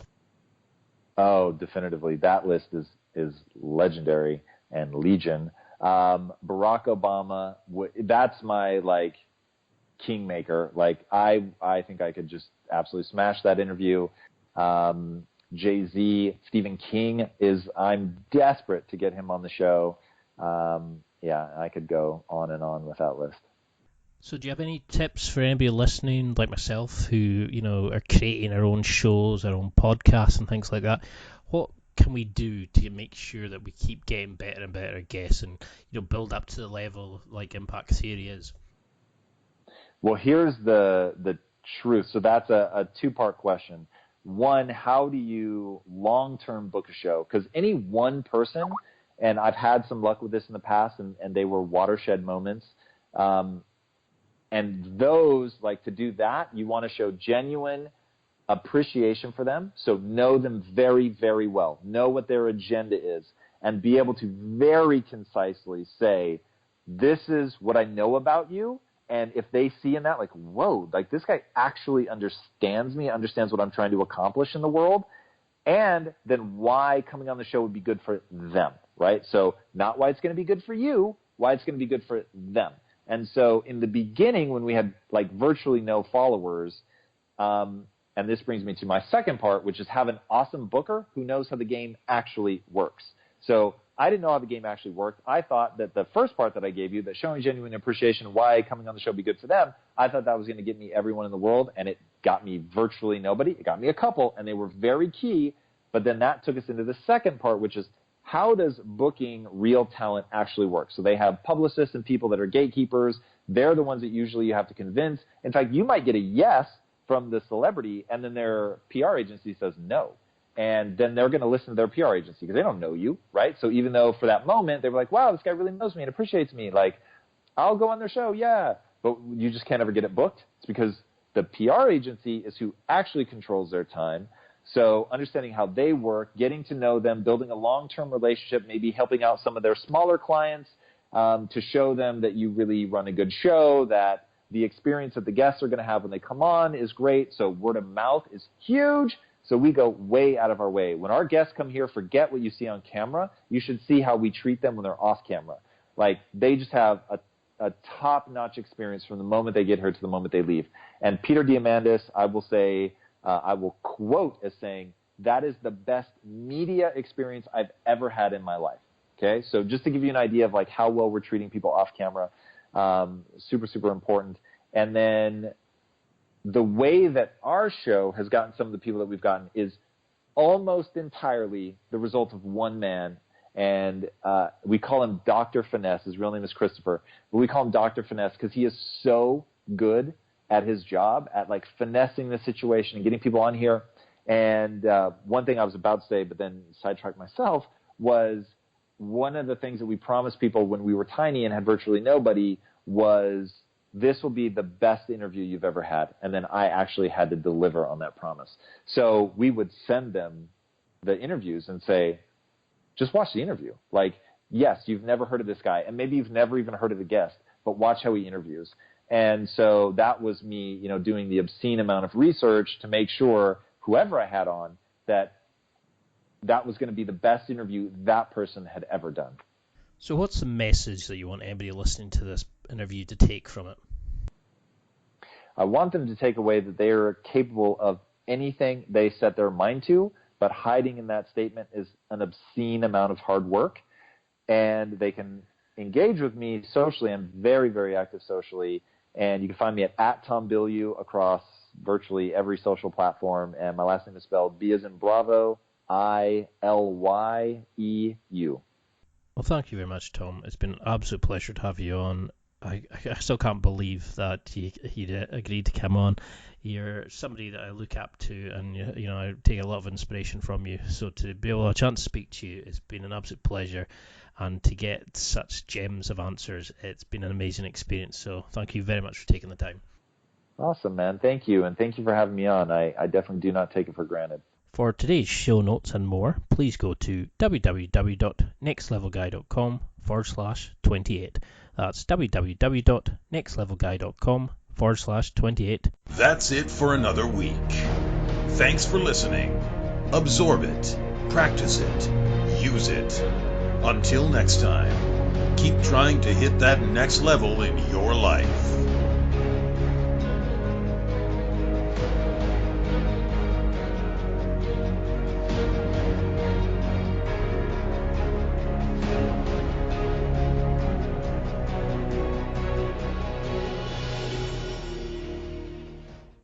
Oh, definitively. That list is legendary and legion. Barack Obama, that's my, kingmaker. I think I could just absolutely smash that interview. Jay-Z, Stephen King I'm desperate to get him on the show. Yeah, I could go on and on with that list. So do you have any tips for anybody listening, like myself, who, are creating our own shows, our own podcasts and things like that? What can we do to make sure that we keep getting better and better guests and, build up to the level like Impact Theory is? Well, here's the truth. So that's a two-part question. One, how do you long-term book a show? Because any one person, and I've had some luck with this in the past, and they were watershed moments, and those, to do that, you want to show genuine appreciation for them. So know them very, very well. Know what their agenda is, and be able to very concisely say, this is what I know about you. And if they see in that, whoa, this guy actually understands me, understands what I'm trying to accomplish in the world, and then why coming on the show would be good for them, right? So not why it's going to be good for you, why it's going to be good for them. And so in the beginning, when we had virtually no followers, and this brings me to my second part, which is have an awesome booker who knows how the game actually works. So I didn't know how the game actually worked. I thought that the first part that I gave you, that showing genuine appreciation, why coming on the show would be good for them, I thought that was going to get me everyone in the world, and it got me virtually nobody. It got me a couple, and they were very key. But then that took us into the second part, which is how does booking real talent actually work? So they have publicists and people that are gatekeepers. They're the ones that usually you have to convince. In fact, you might get a yes, from the celebrity, and then their PR agency says no. And then they're going to listen to their PR agency because they don't know you, right? So even though for that moment they were like, wow, this guy really knows me and appreciates me, like, I'll go on their show, yeah. But you just can't ever get it booked. It's because the PR agency is who actually controls their time. So understanding how they work, getting to know them, building a long-term relationship, maybe helping out some of their smaller clients to show them that you really run a good show, that the experience that the guests are going to have when they come on is great. So word of mouth is huge. So we go way out of our way. When our guests come here, forget what you see on camera. You should see how we treat them when they're off camera. Like, they just have a top-notch experience from the moment they get here to the moment they leave. And Peter Diamandis, I will say, I will quote as saying, that is the best media experience I've ever had in my life. Okay, so just to give you an idea of like how well we're treating people off camera, super, super important. And then the way that our show has gotten some of the people that we've gotten is almost entirely the result of one man. And we call him Dr. Finesse. His real name is Christopher. But we call him Dr. Finesse because he is so good at his job, at like finessing the situation and getting people on here. And one thing I was about to say, but then sidetracked myself, was one of the things that we promised people when we were tiny and had virtually nobody was, this will be the best interview you've ever had. And then I actually had to deliver on that promise. So we would send them the interviews and say, just watch the interview. Like, yes, you've never heard of this guy, and maybe you've never even heard of the guest, but watch how he interviews. And so that was me, doing the obscene amount of research to make sure whoever I had on, that was going to be the best interview that person had ever done. So what's the message that you want anybody listening to this interview to take from it? I want them to take away that they are capable of anything they set their mind to, but hiding in that statement is an obscene amount of hard work. And they can engage with me socially. I'm very, very active socially. And you can find me at Tom Bilyeu across virtually every social platform. And my last name is spelled B as in Bravo, Ilyeu. Well, thank you very much, Tom. It's been an absolute pleasure to have you on. I still can't believe that he'd agreed to come on. You're somebody that I look up to, and I take a lot of inspiration from you. So to be able to have a chance to speak to you, it's been an absolute pleasure, and to get such gems of answers, it's been an amazing experience. So thank you very much for taking the time. Awesome, man. Thank you, and thank you for having me on. I definitely do not take it for granted. For today's show notes and more, please go to www.nextlevelguy.com/28. That's www.nextlevelguy.com/28. That's it for another week. Thanks for listening. Absorb it, practice it, use it. Until next time, keep trying to hit that next level in your life.